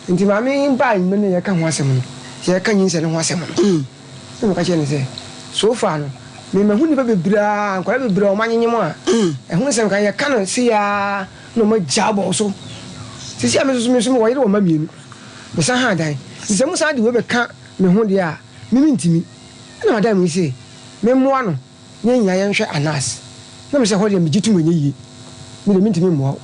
[SPEAKER 14] nti ma me ba yin ne ye kan ho asem no ye kan yin se ne ho asem no me ka che ne se so far no me ma hu ni ba bebra ankwara bebra o manyenyem a e hu se kan ye kan se ya no ma jabo so sisi a me so wo yire wo ma mienu me sa ha dan nse mu sa de we be ka me hu de a me ntimi na madam mi se me moa no nye nya ye nhwe Anas na me se ho de me jitu manye yi me de me ntimi moa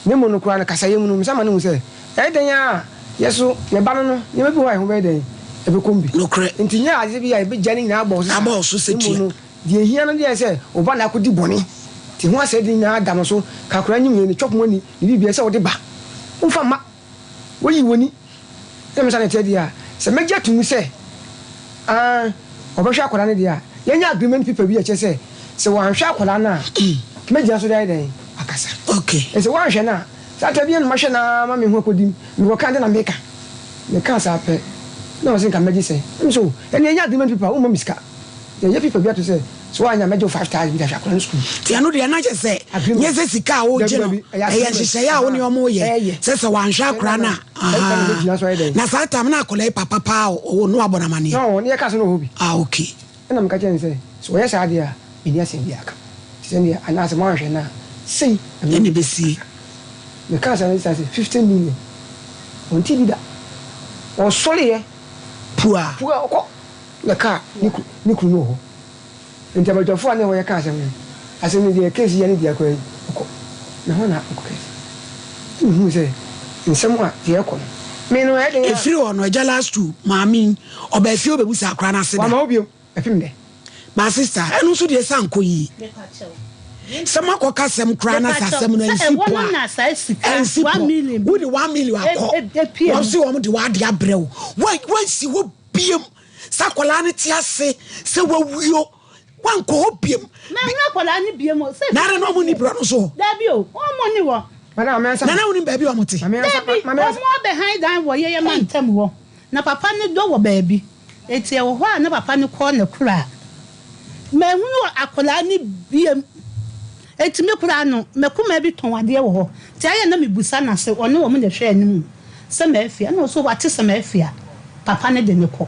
[SPEAKER 14] ne mo no kura na kasa ye mu no me sa ma no se e den a yeso ye ba no ye be ho ai ho be den e be kombi
[SPEAKER 2] no kre
[SPEAKER 14] nti nya aze bi ya e be jani na abo
[SPEAKER 2] so setia
[SPEAKER 14] de hia no de se o ba na ko di boni ti ho ase di nya adam so ka kura nyim ye ni chop mo ni bi bi se o de ba umfa ma wo yi woni e me sa na tedi a se me ja tumu se obehwa akwara ne dia yenya agreement people bi a che se wan hwa akwara na me ja so dai den akasa
[SPEAKER 2] okay
[SPEAKER 14] e se wan hwa na sa ta bi no ma hwa na ma me hu akodim me wo kan de na meka me ka sa pe na o se nka meji say so ene nya demand people o mo miska ye people bi to say so anya meji 5000 bi da hwa kwan school
[SPEAKER 2] ti anu de na je say nye se sika o je no e ye hyehyɛ ya wo ne o mo ye se wanhwa akora na na sa tam na akola papa pa o no abonamane
[SPEAKER 14] no ne ka so no hobi
[SPEAKER 2] okay
[SPEAKER 14] na me ka chen say so ye sa de a me ni asem bi aka ti ne ana se mo hwe na sei
[SPEAKER 2] ene be si
[SPEAKER 14] me ka sa 15 million on ti da o sole ye
[SPEAKER 2] pua
[SPEAKER 14] ko le ka ni ku no ho nti abatofo ane wo ye ka asem ni de case ye ni de akwa ko na ho na ko case se nsem a de ko me no e de
[SPEAKER 2] efiri ono eja last two maami oba efi obebu sa akra na se da
[SPEAKER 14] wa ma obio efim de
[SPEAKER 2] my sister enu so de sanko yi sama ko kasem kra na sasem no ensi po ensi 1 million wo de 1 million akọ wo se wo de wa de abrew wo si wo biem sakola ne ti ase se wo wuo wan ko obiem
[SPEAKER 13] na kola ni biem se
[SPEAKER 2] na no mo ni bro no so
[SPEAKER 13] da bi o mo ni wo
[SPEAKER 14] na
[SPEAKER 2] na woni ba bi o mo ti
[SPEAKER 13] mo behind dan wo ye man tam wo na papa ni do wo ba bi eti e wo ho a na papa ni ko na kura ma hunu akola ni biem eti me kura no me kuma bi ton ade wo ho ti aye na me busa na se ono wo mo de hwe anim se ma afia na so wate se ma afia papa ne de ne ko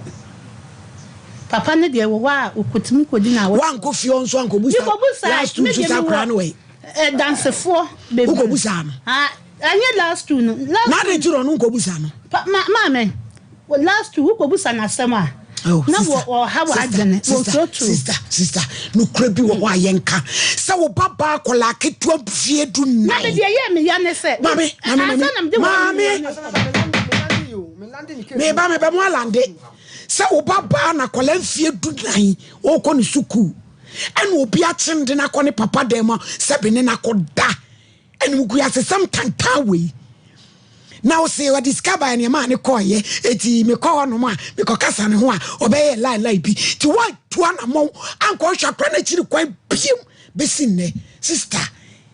[SPEAKER 13] papa ne de wo wa okotimi kodi na wo
[SPEAKER 2] wan ko fio nso an ko busa last two so sakra no we
[SPEAKER 13] dansefo baby
[SPEAKER 2] ko busa no
[SPEAKER 13] anye last two no
[SPEAKER 2] na de tiro no ko busa no
[SPEAKER 13] ma me last two ko busa na sema na wo ha wa adene wo so true
[SPEAKER 2] sister no kra bi wo wa yenka se wo baba kola ketua fie du
[SPEAKER 13] na de ye me ya ne se
[SPEAKER 2] mami me ba mo alande se wo baba na kola fie du nan o ko ni suku enu obi atinde na ko ni papa dem se be ne na ko da enu ku ya se sam tanta we now say what discover any man koye eti me ko no ma me ko kasa ne ho a obeye lai bi ti wa to anamo anko hwakra na chiri kwan biem besin ne sister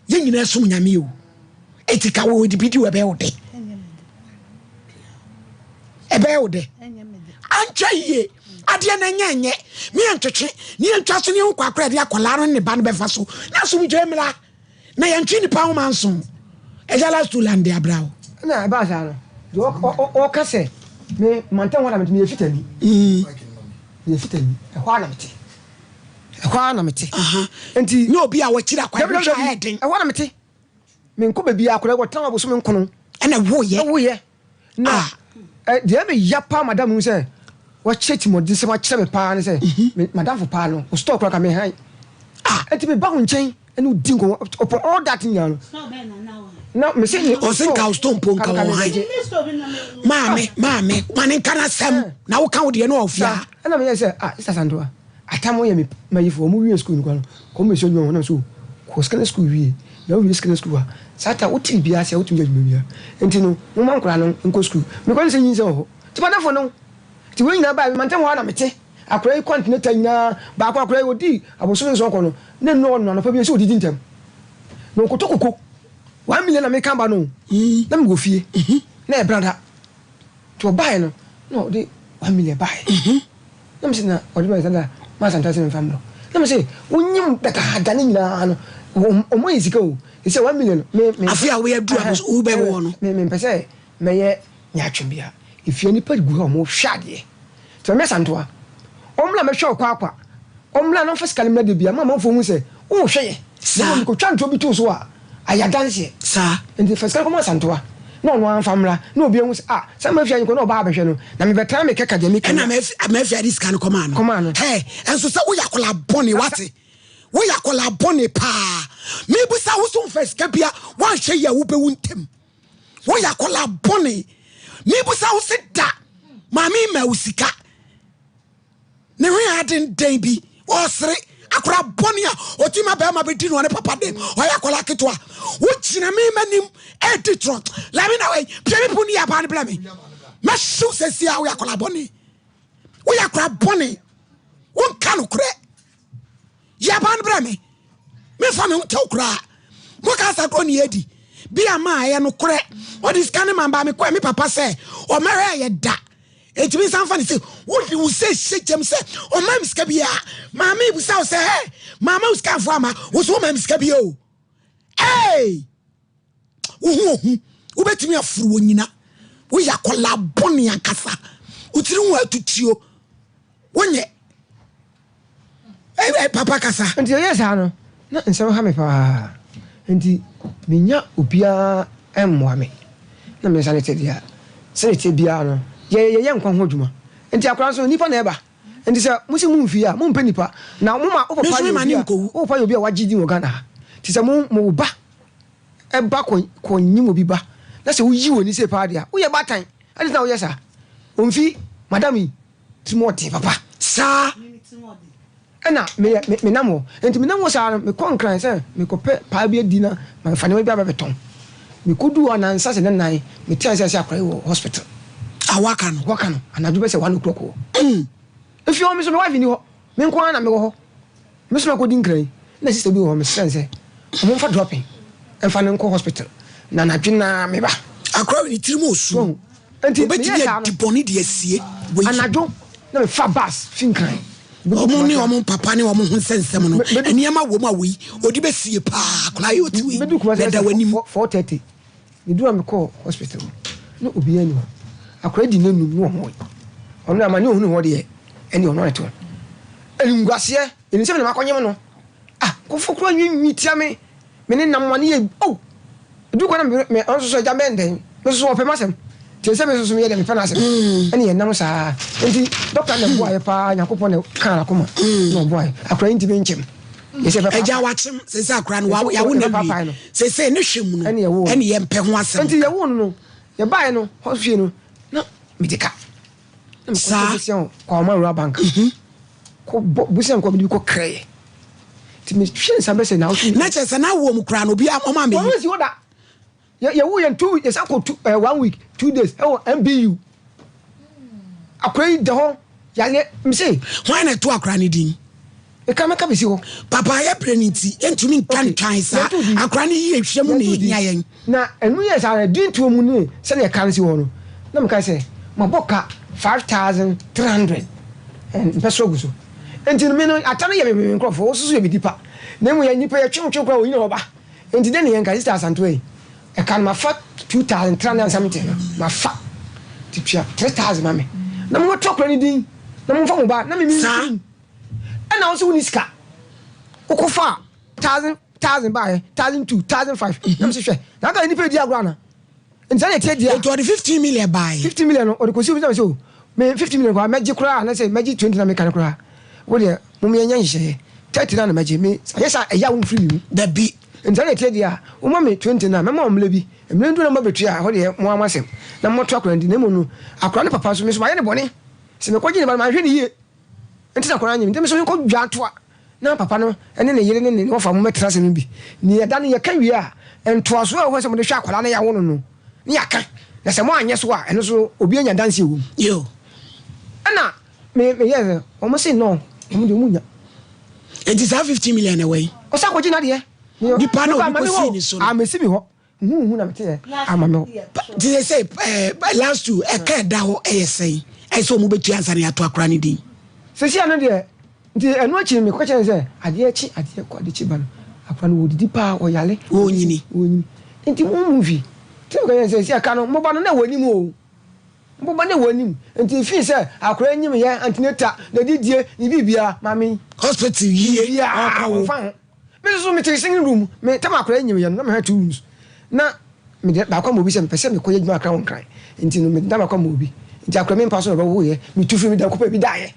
[SPEAKER 2] ye nyina sum nyame o eti ka wo di bidi we be wo de ebe wo de ancha ye ade na nyenye me antwetwe ni antwa so ne ho kwakra de akola no ne ba no be fa so na so mi dwemla na yantwi ni pa ho manso ejala stulande abrao
[SPEAKER 14] na ba sa no o ka se me mantan wona me fitani me fitani e ho na meti enti
[SPEAKER 2] no obi a wakira kwa
[SPEAKER 14] e ho na meti me nko baby akora go tan aboso me nkono
[SPEAKER 2] na woye
[SPEAKER 14] na de me yapa madam mu se wa cheti mo din se ma kire me pa ne se madam fo pa no o store kra ka me han enti me ba ho nchen enu din ko upon all that nyano no me say
[SPEAKER 2] o sen ka stone pon ka won han mame manen kana sam na wo ka wo de no ofia
[SPEAKER 14] na me say sister Sandoa atamo ye me mayifo mo wi school no ko me so nyon na so ko skana school wi na wi skana school sata wo ti bia se wo tun jaduma bia enti no mo man kora no nko school me ko se yin se ho ti pa dafo no ti we nyina ba me mantem ho na mete akora continent nyina ba akora odi aboso nso ko no na no pa bia se odi dintem no kotokoko 1 million na me kan ba no na me go fie na e brada to buy no no de 1 million buy na me say na odi ma sanda ma santa se me famlo na me say wonyim beta hadane nyina no o mo yisika o say 1 million me
[SPEAKER 2] afia we adu abos u be wo no
[SPEAKER 14] me pese me ye nya twembia ifie ni pa gu ha mo hwade to me santoa omla me hwe kwa omla no physical me de bia ma fo hu say o hwe ye na me ko twanto bi to so a aya dance
[SPEAKER 2] sa
[SPEAKER 14] ndi physical ko mo santoa no anfamra na obi hu say sa ma fia nko na oba abehwe no na me betra me keka de me
[SPEAKER 2] na me fia this kan come on hey enso say wo yakola boni wate wo yakola boni pa me bu sa wo so physical bia wan hwe ya wo be wuntem wo yakola boni me bu sa wo se da mami ma usika ne hwe aden den bi osre akora boni a otima ba ma be di no ne papa dem o yakola ketwa wo kina me manim editron la me na we pye people ni aba ne bla me ma shu se sia wo yakola boni wo yakora boni won kan kure ya ban bra me fa me tel kura mo ka sa ko ni edi Be a my no kore. What is canning man by me? Me papa say, or marry a da. It means something say, what you say, shit, him say, or mam's cabia. Mammy was out say, hey, mamma was come for was woman's cabio. Hey, who bet me a fruina? We are called Bonnie and Cassa. What's wrong to you? When ye, hey, Papa Cassa,
[SPEAKER 14] and yes, Anna, not in some hammy pa. And the Minya Ubia and Mwame. No, Miss Anita, say it Biano. Ye young Conhojuma. And the across on Nipa Neba. And this a Muslim Mufia, Moon Pennipa. Now, Mama, over Maniko, over you be a Wajidi Mogana. Tis a moon moba. A back when you will be back. That's who you and you say, Padia. We are bad time. I don't know, yes, sir. Umfi, Madame, Timothy, Papa. Sir. And now, me namo. And to me, no was me concurrence, sir. Me compare Pabia dinner, my family babaton. Me could do an answer and then I, me tell us hospital. I wakan, and I do say 1 o'clock. If you want me to wife in you, me and go. Miss Macodin Gray, let's still do Miss Sense. I'm for dropping and finding hospital. Nana Jina Meba. I cry in Trimos. And you bet you get the bonity see, and I don't know fat bass, think crying. Only among Papa, no one sends someone, and Yama woman we, or the best see a pa, cry or 2 when you 4:30. You do am call hospital. No, be anyone. I credit no more. On my new what ye, and you're not at all. And Gracia, in 7 Maconyano. Ah, go for crying, you tell me. Meaning, no money. Oh, do want to also say, Jamending. This is what I must. Tell some of me and Fanasa. Any announcer, and the doctor and boy, pa, and upon a car, come on. No boy, I cry to bench him. He said, I watch him, says I cry, while I wouldn't have say, Nishim, any emperor, until you won't know. You're buying no, hospital. No, Medica. Sir, call my bank. Busan come you could cray. To me, some person now. Not as an hour, crown will be up on my me. What is your that? You're 2 years, I could 1 week, 2 days. Oh, MBU. I pray the whole. Yeah, me say, why not 2 cranny ding? The camera come you. Papa, I apprentice, and to me, can't try, sir. I'm cranny, Shamuni. Now, and we are doing 2 moon, send a currency on. No, I say, my boca 5,300 and Pessoguso. And in a minute, I tell you, I'm for also be deeper. Then we are pay a chunk of you know, and then you can start and way. I can my fat 2,300 something. My fat 3,000, mammy. No more talk anything. No more phone about no mean. And also in this car. Okofa 1,000 by 1,002, 1,005. I'm sure. Now got any pay diagram. And then I tell you, 15 million buy 50 million or the consumer so. Me 50 million by magic cry and I say magic 20 na mechanic cry. Well, yeah, Mummy and Yanshe, 30 na magic me. Yes, I young free that be. And then I tell you, Umami 20 na, my mom levy, and then do number betray, what you want myself. No more talk and Nemo. I cry papa to Miss Wayne Bonnie. So no question about my really. And it's not crying, then so you call Jatua. Now, Papa, no, and then a year in offer mattress and be near Danny Caviar, and 'twas well was some of the shark, I want to know. Yaka, that's a one, yes, why, and also Obiana dance you. You. Anna, me, almost say no. It is 50 million away. What's that? What you not here? The panel, I'm a semi. I'm a no. Did they say, last 2 a cat down ASA? I saw Mubet Yansani at Aquani D. So she another. The watching me question say, I dear quite the chiban. Upon would deeper or yale, oh, yini, into one movie. Tell me, says, I cannot move on anymore. Mobile warning until if he said, I'll cry him here and Neta, the Didier, Libya, Mammy, hospital here. I'll find. Mrs. Mitty singing room, may tell my crying you and her tunes. Now, me that back on movies and percent quiet my crown cry until Madame movie. Jacqueline Pastor of away, me to film the coupé die.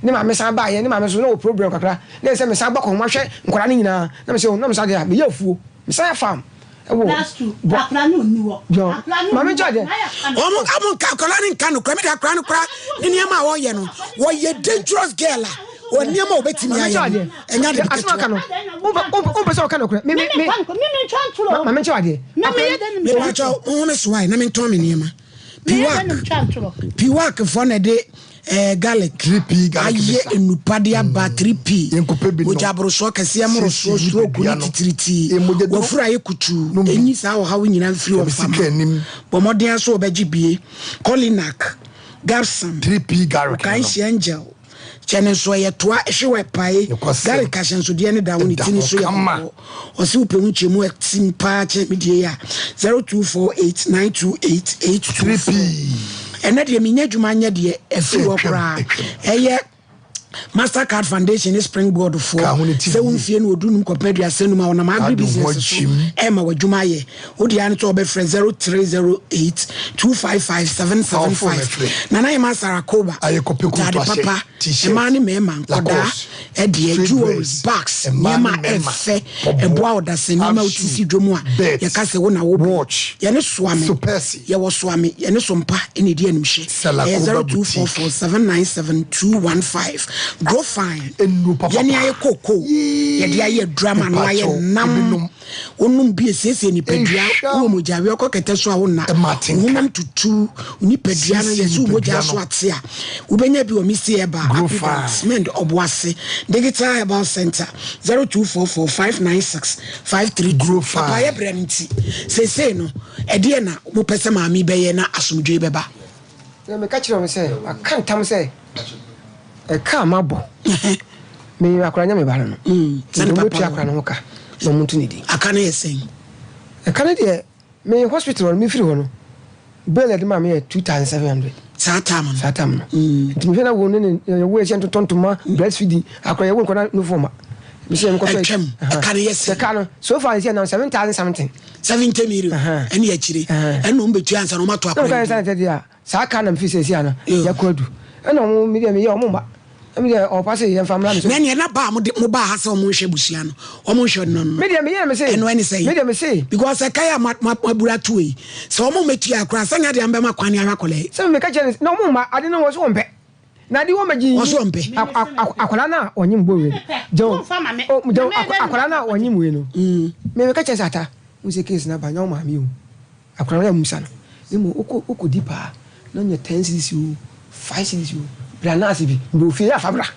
[SPEAKER 14] Never miss I buy any mamma's no program. There's a Messiah back on my share, Coranina, no, so no, Messiah, be your fool, Messiah farm. That's true. Mammy Jordan. I'm on calculating canoe, cramming a crown crack in Yama or Yano. Why you dangerous girl? Or Nemo betting me, and not a canoe. Over so canoe. Mammy Jordan. Honest wine, I mean Tommy Nima. Piwak for a day.
[SPEAKER 2] garlic
[SPEAKER 1] 3p garlic
[SPEAKER 2] aye enupade aba 3p ojabro so kase amro so kuni titiriti wofura ye kutu enyi sa wo ha wo nyina mfiri wo fama bomoden so obeji bie Colinac Garson
[SPEAKER 1] 3p garlic
[SPEAKER 2] kan shi angel chene so ye toa ehwe pae garlic kashen so de ne da woni tini so ye o se upenwu chemu etim pa che medie ya 0248928823p ena de minya dwuma nya de efiri wo kra eye Mastercard Foundation is springboard for se wonfie no odu nkopadua senu ma wona ma agri business so e ma wadwuma ye odi an to obe frɛ 0308255775 nana e masara koba
[SPEAKER 1] ayekope ku to
[SPEAKER 2] papa e ma ne me man koda e de jewelry box nyama efe e boa oda se nyama otisi dwomu a ye ka se wona wo watch ye ne soame ye wo soame ye ne sompa ene di animhye 0244797215 grow fine yani aye koko ye de aye drama no aye nam onum bi esese ni pedua wo mojawe okokete so a wona wonam tutu ni pedua no ye so moja so ate a ubenya bi o misi eba appointment oboase digital herbal center 0244596533 grow fine papa ye branti sese no ede na mo pese ma mi be ye na asomdwe beba
[SPEAKER 14] me ka kire me say akantam say e ka mabo me akura nya me ba no na papa akura no ka no muntu ni di
[SPEAKER 2] akana yesen
[SPEAKER 14] e kana de me hospital me free ho no bill de ma me 2700
[SPEAKER 2] satam
[SPEAKER 14] no nti me na wo ne wo e chento tontoma breastfeeding akura ye wo nkona no forma me say me ko
[SPEAKER 2] akana yesen
[SPEAKER 14] kana so far is now 7000 something
[SPEAKER 2] 70 million ene ya chire eno mbetu ansa no mato akura
[SPEAKER 14] no ka say sa kana me fi say ana ya kodu eno mo me ye o mo ba me dey o pass ye family me so
[SPEAKER 2] na ne na ba mo ba ha se o mo hwe busua no o mo hwe no
[SPEAKER 14] me dey me ye me say
[SPEAKER 2] eno any say
[SPEAKER 14] me dey me say
[SPEAKER 2] because akaya mabura to yi so o mo metu akura sanya de amba makwane ahwa kole
[SPEAKER 14] se me ka chene no mo ma ade no wo so ompe na di wo maji
[SPEAKER 2] wo so ompe
[SPEAKER 14] akwala na onyim bowe jo akwala na onyim we no me ka chene sata wo se case na ba nya o ma mi o akwala na musa no imo oko dipa no nya 10 cedis 5 cedis brana asibi ndo fi ya fabra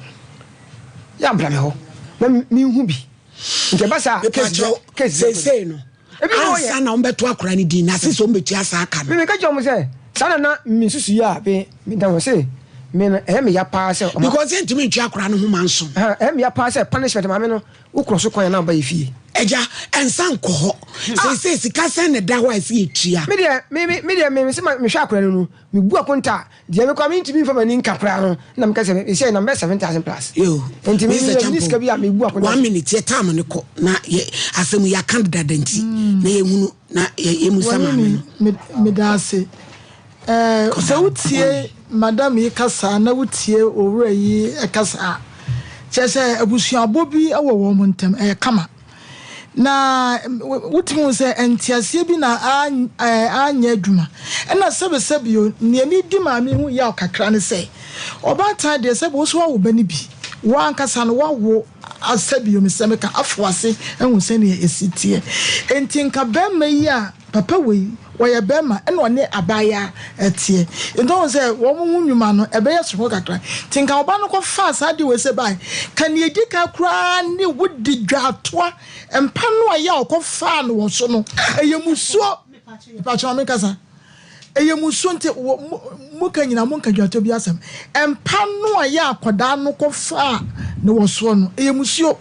[SPEAKER 14] ya bra me ho na mi hu bi nke basa
[SPEAKER 2] case say no ansa na ombeto akora ni din na sisi ombetu asa aka no
[SPEAKER 14] me ka jom say sana na mi susu ya be mi dan wo say me na me ya pa say
[SPEAKER 2] because ntimi ntwa akora no hu manso
[SPEAKER 14] me ya pa say punishment ma me no wo kroso kwan na ba yefie
[SPEAKER 2] eja ensan ko ho say sika sen ne da ho asi etua
[SPEAKER 14] me se me hwa akora no me bu akonta de me kwa me ntimi fa mani nkakora no na me ka say say number 7000 plus
[SPEAKER 2] yo
[SPEAKER 14] ntimi ni sika bi a me bu akonta
[SPEAKER 2] 1 minute ye time ne ko na asem ya candidate nti na ye hunu na ye musama
[SPEAKER 4] me da se so utie madam yi kasa na utie owura yi kasa chese abusuabo bi awo wo montem kama na wutimu se entiasie bi na anya adwuma na sebesebio ne mi di ma mi hu ya kakra ne se obata de sebe wo so wo bani bi wan kasa no wo asebio mi se me ka afwase ehun se ne esitie entinka be mai a papa wei waya bema eno ne abaya etie ndo se wo mu nwuma no ebe ye so kakra tinka oba no ko fa sade we se bai kan ye dika kra ne wodi dwatoa empa no ya ko fa no wo so no eyemusuo pacho me kasa eyemusuo nte mu kan nyina mu kan dwato bi asem empa no ya akoda no ko fa no wo so no eyemusuo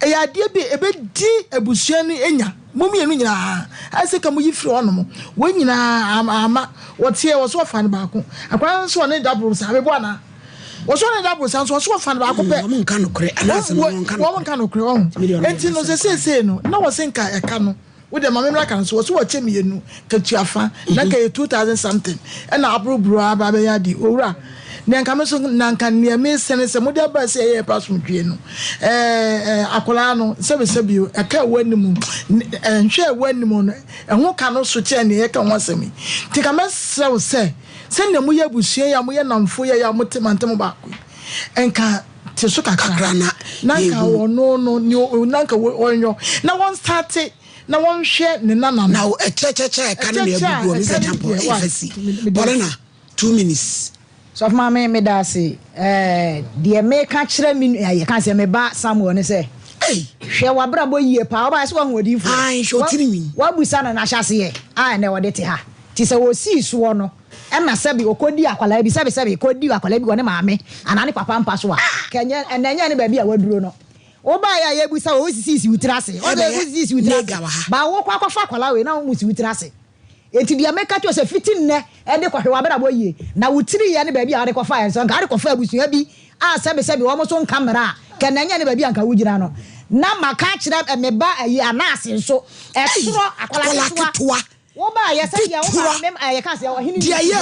[SPEAKER 4] eyade bi ebe di abusua ni enya mumienu nyina aseka mu yifiri onom wo nyina ama wotie wo so fa ne baako akwa so ne double sa be bona wo so ne double sa so fa ne baako pe
[SPEAKER 2] mo nka no kre anase mo nka
[SPEAKER 4] no kre on enti no se no na wo senka e ka no wo de mamemra kan so wo chemienu katuafa na ka 2000 something na abrobro aba be ya di owura nenka me so nanka ne me senese mo de ba se ye pasum dwie no akola no sebesebio eka wanimu nhwe wanimu no ehwo ka no so che ne ye ka wasemi tika mesrew se ne mo ye busua ya mo ye namfo ya motemantam ba ko enka te so kakra na nanka wono no ni nanka wonyo na won start na won hwe ne nana
[SPEAKER 2] na cheche ka ne ebubu o mi se champo efesi bolena 2 minutes
[SPEAKER 5] so of my me da say the me ka kire me ya kan say me ba Samuel ne say hwe wabrabo yie pa oba so ho odi fu
[SPEAKER 2] ai hwe otiri mi
[SPEAKER 5] wabusa na hase ye na wode te ha ti se wo si so no na sabi okodi akwala bi sabi kodi akwala bi woni maame anane papa mpa so a kenye enanya ne ba bi a waduro no oba ya ye busa wo sisi utrase o de sisi utrase ba wo kwa fa akwala we na wo musi utrase enti dia meka to se fitin ne e de kwhwe wabrabo yie na wutiri ye ne ba bi a de kwa fa so nka de kwa fa abusu bi sabi wo mo so camera kenanya ne ba bi anka wugira no na maka kire me ba ayi anase nso esoro akwala ketwa wo ba ya said ya wo mem ya kan se ohini dia ye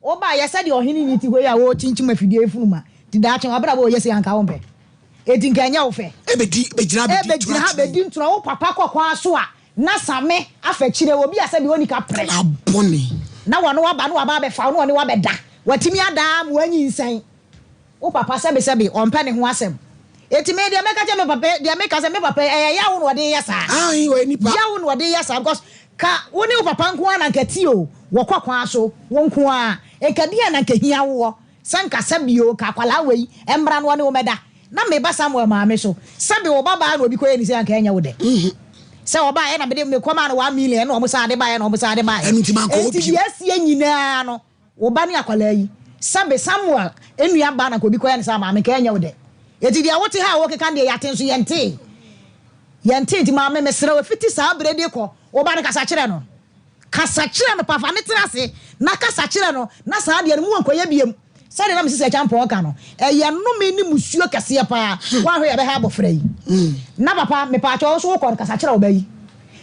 [SPEAKER 5] wo ba ya said ohini ni ti we ya wo chinchim afidie funuma ti da chen abra bo ye se anka wo mbe eti nkanya wo fe
[SPEAKER 2] ebedi bejira
[SPEAKER 5] bedi ntro wo papa kokwa so a na same afa kire wo bi ya said woni ka pre
[SPEAKER 2] aboni
[SPEAKER 5] na wo no wa ba no wa ba be fa no ne wa be da watimi ada mo anyi nsan wo papa sebe ompe ne ho asem eti me dia meka che me papa dia meka se me papa ya wo no de yesa
[SPEAKER 2] ai we nipa
[SPEAKER 5] ya wo no de yesa because ka woni wo papa nko ana nkati o wo kwakwa so wo nko a enkadia na nkahia wo sanka sabio ka kwala wei embra no ne wo meda na me ba Samuel maame so sabi wo baba na obi koye ni se anka enya wo de se wo ba e na me de koma na 1 million na wo sa de ba e na wo sa de ba
[SPEAKER 2] enu ti man ko obi
[SPEAKER 5] enti yesie nyina no wo ba ni akwala yi sabe Samuel enua ba na ko obi koye ni sa maame ka enya wo de eti dia wote ha wo ke kan de yaten so yente ti maame mesere we fiti sa brede ko wo ba ne kasa kire no papa ne terase na kasa kire no na sa de no mu ankoye biem sa de na me sise champo ka no ye no me ni musuo kase pa wa hwe ye be ha bofra yi na papa me pa cho so ko kasa kire wo ba yi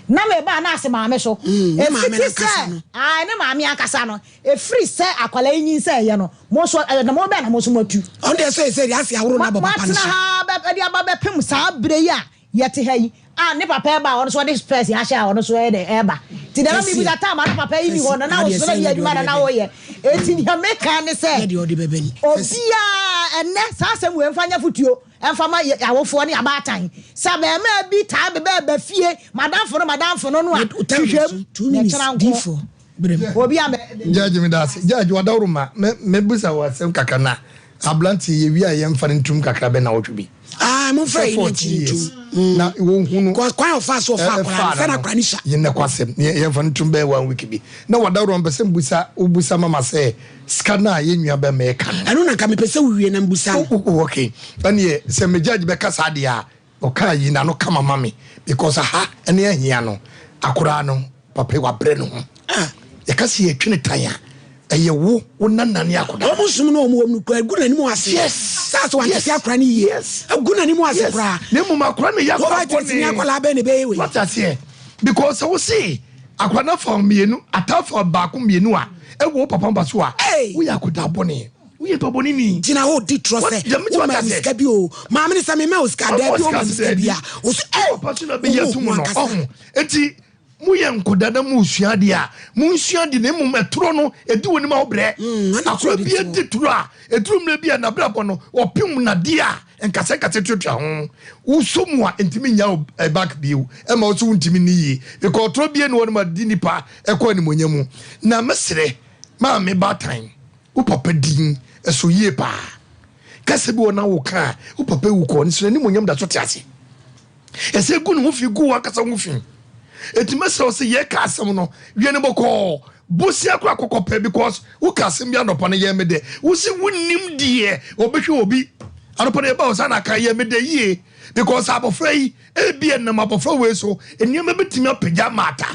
[SPEAKER 5] na me ba na ase maame so e fiti sa ai ne maame akasa no e free se akwala yin se ye no mo so na mo be na mo so matu
[SPEAKER 2] on dey say ya se awro na baba pa no
[SPEAKER 5] so ha be dia ba be pem sa bre yi a yete ha yi ne papa ba on so this space ya sha on so e de eba ti da mi bi da ta ma papa yi ni ho na o so ya adwuma na wo ye eti ni America ne se
[SPEAKER 2] de odi bebe ni
[SPEAKER 5] obia enne sa asem we mfanya futuo emfama awofo ne abatan sa be ma bi ta be be fie madamfo no a twehwem
[SPEAKER 2] 2 minutes difo
[SPEAKER 5] obia
[SPEAKER 1] judge me das judge wadawruma me busa wasem kakana ablanti ye wi aye mfa ntum kakra be na wotwi
[SPEAKER 2] mo frɛ ni
[SPEAKER 1] na wo hunu
[SPEAKER 2] kwa ofa so fa kwa fa na kwa ni sha
[SPEAKER 1] ye na kwasem ye mfa ntum be 1 week bi na wadawruma be sem busa mama se skana ye nua be me ka
[SPEAKER 2] eno na ka me pese wiwe na mbusa
[SPEAKER 1] okay ani ye se me judge be kasa de a o ka yi na no kama mami because ha ene ahia no akura no papa wa bre no ye ka se ye twene tan eye wo nannane akoda
[SPEAKER 2] omusum no omu kwa guna ni mu ase
[SPEAKER 1] yes
[SPEAKER 2] that's why I say akora ni yes guna ni mu ase kra
[SPEAKER 1] ne mu makora ne yakora
[SPEAKER 2] ko ni akola be ne be we
[SPEAKER 1] what I say because we see akora na fa mienu atafa baako mienu a ewo papa mba so a wo yakoda bone wo ye to bone ni
[SPEAKER 2] tina ho di trust e wo ma ska bi o ma me sa me ma o ska da bi o ma ska bi a o so
[SPEAKER 1] papa so na be yetu mo no eti muye nkoda na musua de a munsua de ne mum etro no edi woni ma obre akora bi editro a edrum na bi na brabo no opim na de a enkase twetwa ho usomu a entimi nya back biu e ma oso ntimi niyi because otro bi ne woni ma di nipa ekọ ni monyamu na mesere ma me batan u papa din eso yie pa kase bi wona wo ka u papa wu ko nsere ni monyam da so tiase ese gu no ho fi gu akasa ho fi etimese se ye ka asem no wie ne boko bosi akwa kokope because wo ka asem bia nopo ne ye mede wo si wonnim die obehwe obi anopo ne ba o sa na ka ye mede yie because abofra yi ebie na abofra we so eniam betimi apagya mata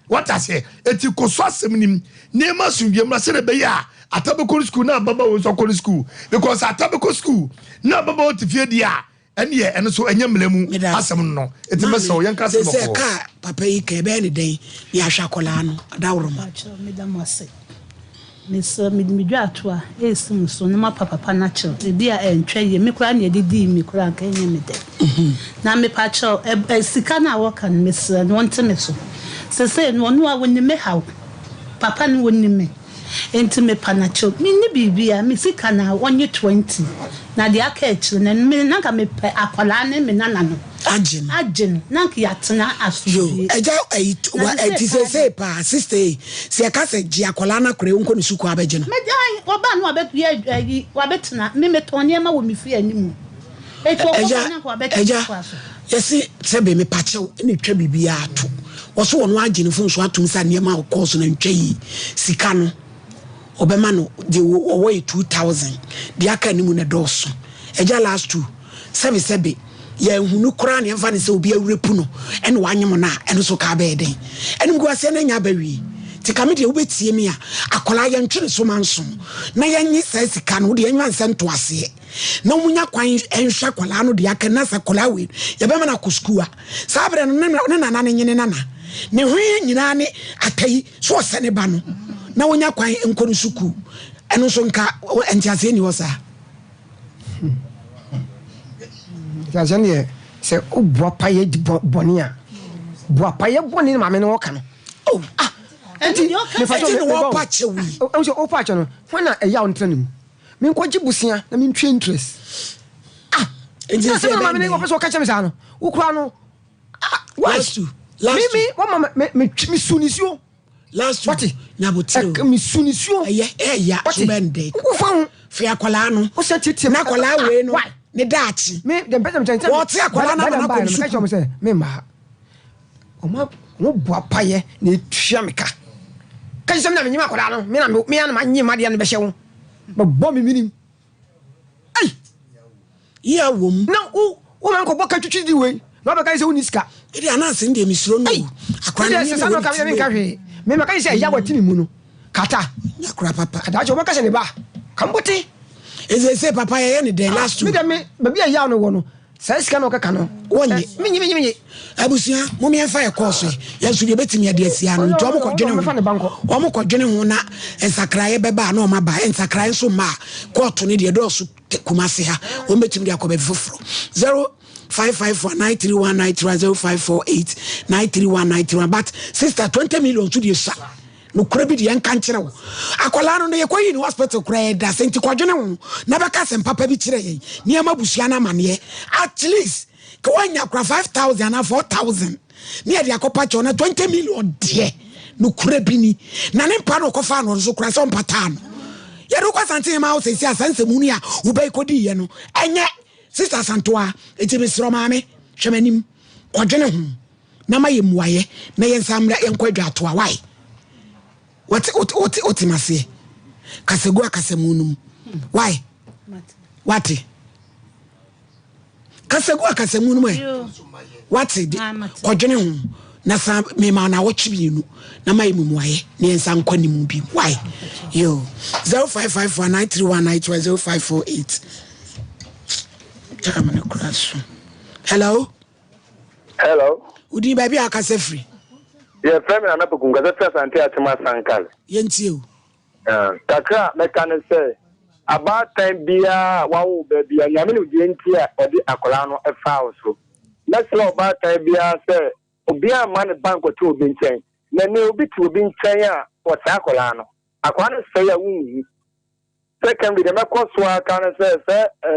[SPEAKER 1] what I say etikoso asem nim ne ma sunwie mra se be ya atabeko school na baba wo so college school because atabeko school na baba wo tifie dia ene ene so enyamlemu asem no etimese o yanka asem
[SPEAKER 2] se ka papa yi ka be ne den ya hwakola no dawroma
[SPEAKER 13] medamase nisa midwa atwa esim so ne ma papa na chel e bia entwe ye mekura na edidi mekura ka enye mede na me pa chel sika na woka ne mesra no wonte me so se no no a woni me haw papa ne woni me enti me pa na chel mi ni bibia me sika na wonye 20 na de aka echire na me na ka me akwala ne me nana no agyen na nka yatena aso
[SPEAKER 2] eja eti say pa sister se ya ka se ji akola na kore nko ne suku abegye no
[SPEAKER 13] meja oba no abetu wabetena me metonye ma wo me fi animu eto ko na ko abetu kwaso
[SPEAKER 2] yesi sebe me pachew ne twa bibia ato oso wono agye fo nso atum sa ne ma course na ntwa yi sika no obema no de owo 2000 de aka ni mu na doso eja last two sebe ya hunu kura ne mfa ne se obi awrepu no ene wanyem na ene so ka be den ene mgu ase na nya bawi ti ka me de obetie me a akola ya ntwene so manso na ya nyi sa sika no de enwa nsento ase na munya kwan enhwa akola no de aka na sa akola we ya be ma na kuskuwa sabre no ne nana ne nyene nana ne hwe nyina ne atai so osene ba no na wonya kwan enkono suku eno so nka entiase ni wo sa
[SPEAKER 14] Tanzania se o boa paye bonia boa paye boni ma me no ka no
[SPEAKER 2] oh
[SPEAKER 14] enti me fa so
[SPEAKER 2] no pache wi
[SPEAKER 14] o so o pache no wana e ya ontrenim me nko gibusia na me ntwe interest enti se ma me no person ka cheme sa no wo kura no
[SPEAKER 2] last two
[SPEAKER 14] me wo me sunisio
[SPEAKER 2] last two
[SPEAKER 14] nyabotiro me sunisio
[SPEAKER 2] ya so bende
[SPEAKER 14] wo fa ho
[SPEAKER 2] fi akola no
[SPEAKER 14] o se titi
[SPEAKER 2] na akola we no ne dachi
[SPEAKER 14] me dem betem chancha
[SPEAKER 2] what akola na
[SPEAKER 14] ko me ka chome se me ma mo boa paye na etua meka ka se me na me nyima akola no me na ma nyima de na be hye wo ba bo me minim ai
[SPEAKER 2] ya wom
[SPEAKER 14] na wo man ko boka twitwi di we na be ka se woni sika
[SPEAKER 2] e de anase ndie misiro no
[SPEAKER 14] akola se sa no ka me ka hwe me ma ka se ya watini mu no kata
[SPEAKER 2] yakura papa
[SPEAKER 14] kata jo boka se ne ba kambote
[SPEAKER 2] eze se papa ye ne den last two
[SPEAKER 14] me dem me bia ya no wo no sai sika no kaka no
[SPEAKER 2] wonye
[SPEAKER 14] menyi
[SPEAKER 2] abusia mo me fa ye course ye so de betimi ade asia no nti omo kodwene ho na ensakraye beba na o ma ba ensakraye so ma court ne de do so kumase ha o betimi de akobe foforo 055493193054893191 but sister 20 million to the sha no krabi de yan kan kire wo akola no ye koyi ni hospital kra da senti kwadwene wo na beka sem papa bi kire ye niam abusua na mane at least ka wanya kra 5000 na 4000 ni e de akopa cho na 20 million de no krabi ni na ne mpa no kofa no so kra so mpata no ye ro kwa sante ma o sesi asanse mu ni a wo bai kodi ye no enye sister santoa eti besro maame hwemanim kwadwene ho na maye muaye na ye nsamra ye nkwadwa atoa why what mase kasego akasemunum why what kasego akasemunum what kwadwene ho na sa me ma na wochi bienu na mai mumuaye na ensa nkwani mu bi why yo 055493192054 Chakamana crash. Hello udi baby akase free
[SPEAKER 15] ye frame na napokunga za pesa anti atema sankale
[SPEAKER 2] yentie
[SPEAKER 15] takra mekane se about time bia wawo baby anyame no die ntia odi akola no efa so na slow about time bia se obi amane bank to obi nchen na ne obi to obi nchen a wota akola no akola no se ya wu second we dem akọsọ aka na se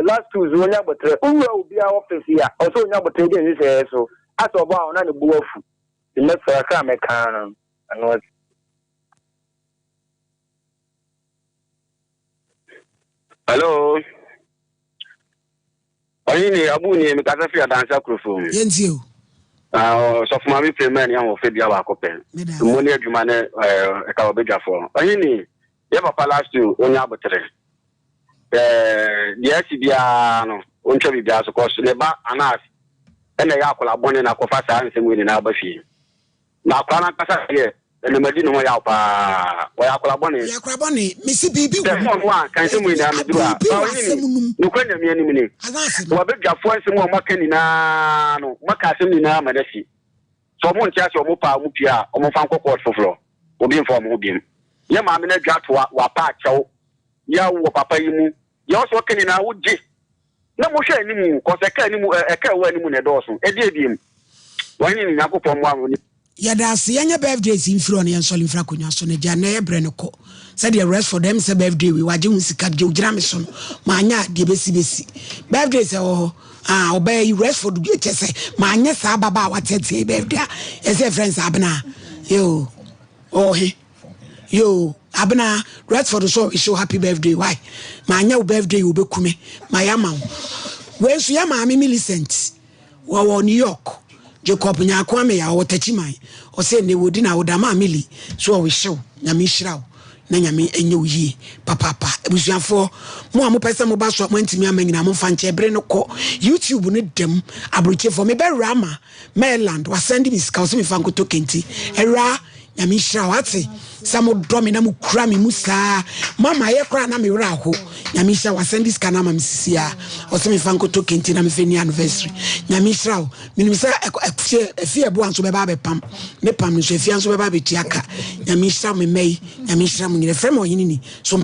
[SPEAKER 15] last two zo nya botre uwe obi a office ya oso nya botre dey ni se so aso bo a na ne bu afu ile fara ka meka no hello oyini abu ni mi ka se fi adansa krofo
[SPEAKER 2] yentie
[SPEAKER 15] so for my payment ya wo fe bia wa kopen mo ni adwuma ne e ka obedwafo oyini ye papa last two onya botre yes bia no onche bia so course ne ba anas ene ya akola bone na kofa sa nsemu ni na abafi na akola na kasa ye ene madi no ya pa wa ya akola bone
[SPEAKER 2] misi bibi wo
[SPEAKER 15] wa kan nsemu ni na medura no kwanya mi ani mini wa bedwafo nsemu o makani na no maka asem ni na madafi so mo ntia so mo pa mo pia o mo fa nkokọ foforo obi mfa mo bi ye ma me na dwato wa pa akyɛw ya wo papa yi mu ya so kani na wudi na mo hwɛ ni mu ko se ka ni mu eka wa ni mu ne dɔɔso edi ebiem wani ni nyakopɔ mo awo ni
[SPEAKER 2] ya da se yanya birthday sin firo ne yensoli mfra konwa so ne gya na ye bre ne ko said the rest for them say birthday we waje hu sika je ogira me so ma anya de besi birthday say obey rest for the say my yes ababa what say birthday as a friends abna yo he yo abna rest for the show happy birthday why my birthday you be kume my ama we so ya ma me Millicent wo New York Jacob Nyakwame ya wotachiman o say ne wodi na wodama mili so we show nyame hirawo na nyame enye oyi papa ebusuafo mo amo pese mo ba so mo ntimi amanyina mo fa nche bre no ko YouTube ne dem abroche for me be rama Maryland wa send me sika so me fa nkoto kenti era nyame hirawo ate samo domi na mu kura mi musa mama ye kura na me wura ho nyame hirawo wa send sika na ma msisia o so me fa nkoto kenti na me fe ni anniversary nyame hirawo minimisa efie bo anso be ba be pam me pam no so efie anso be ba be tiaka nyame hirawo me mei nyame hirawo nyine frem o yini ni so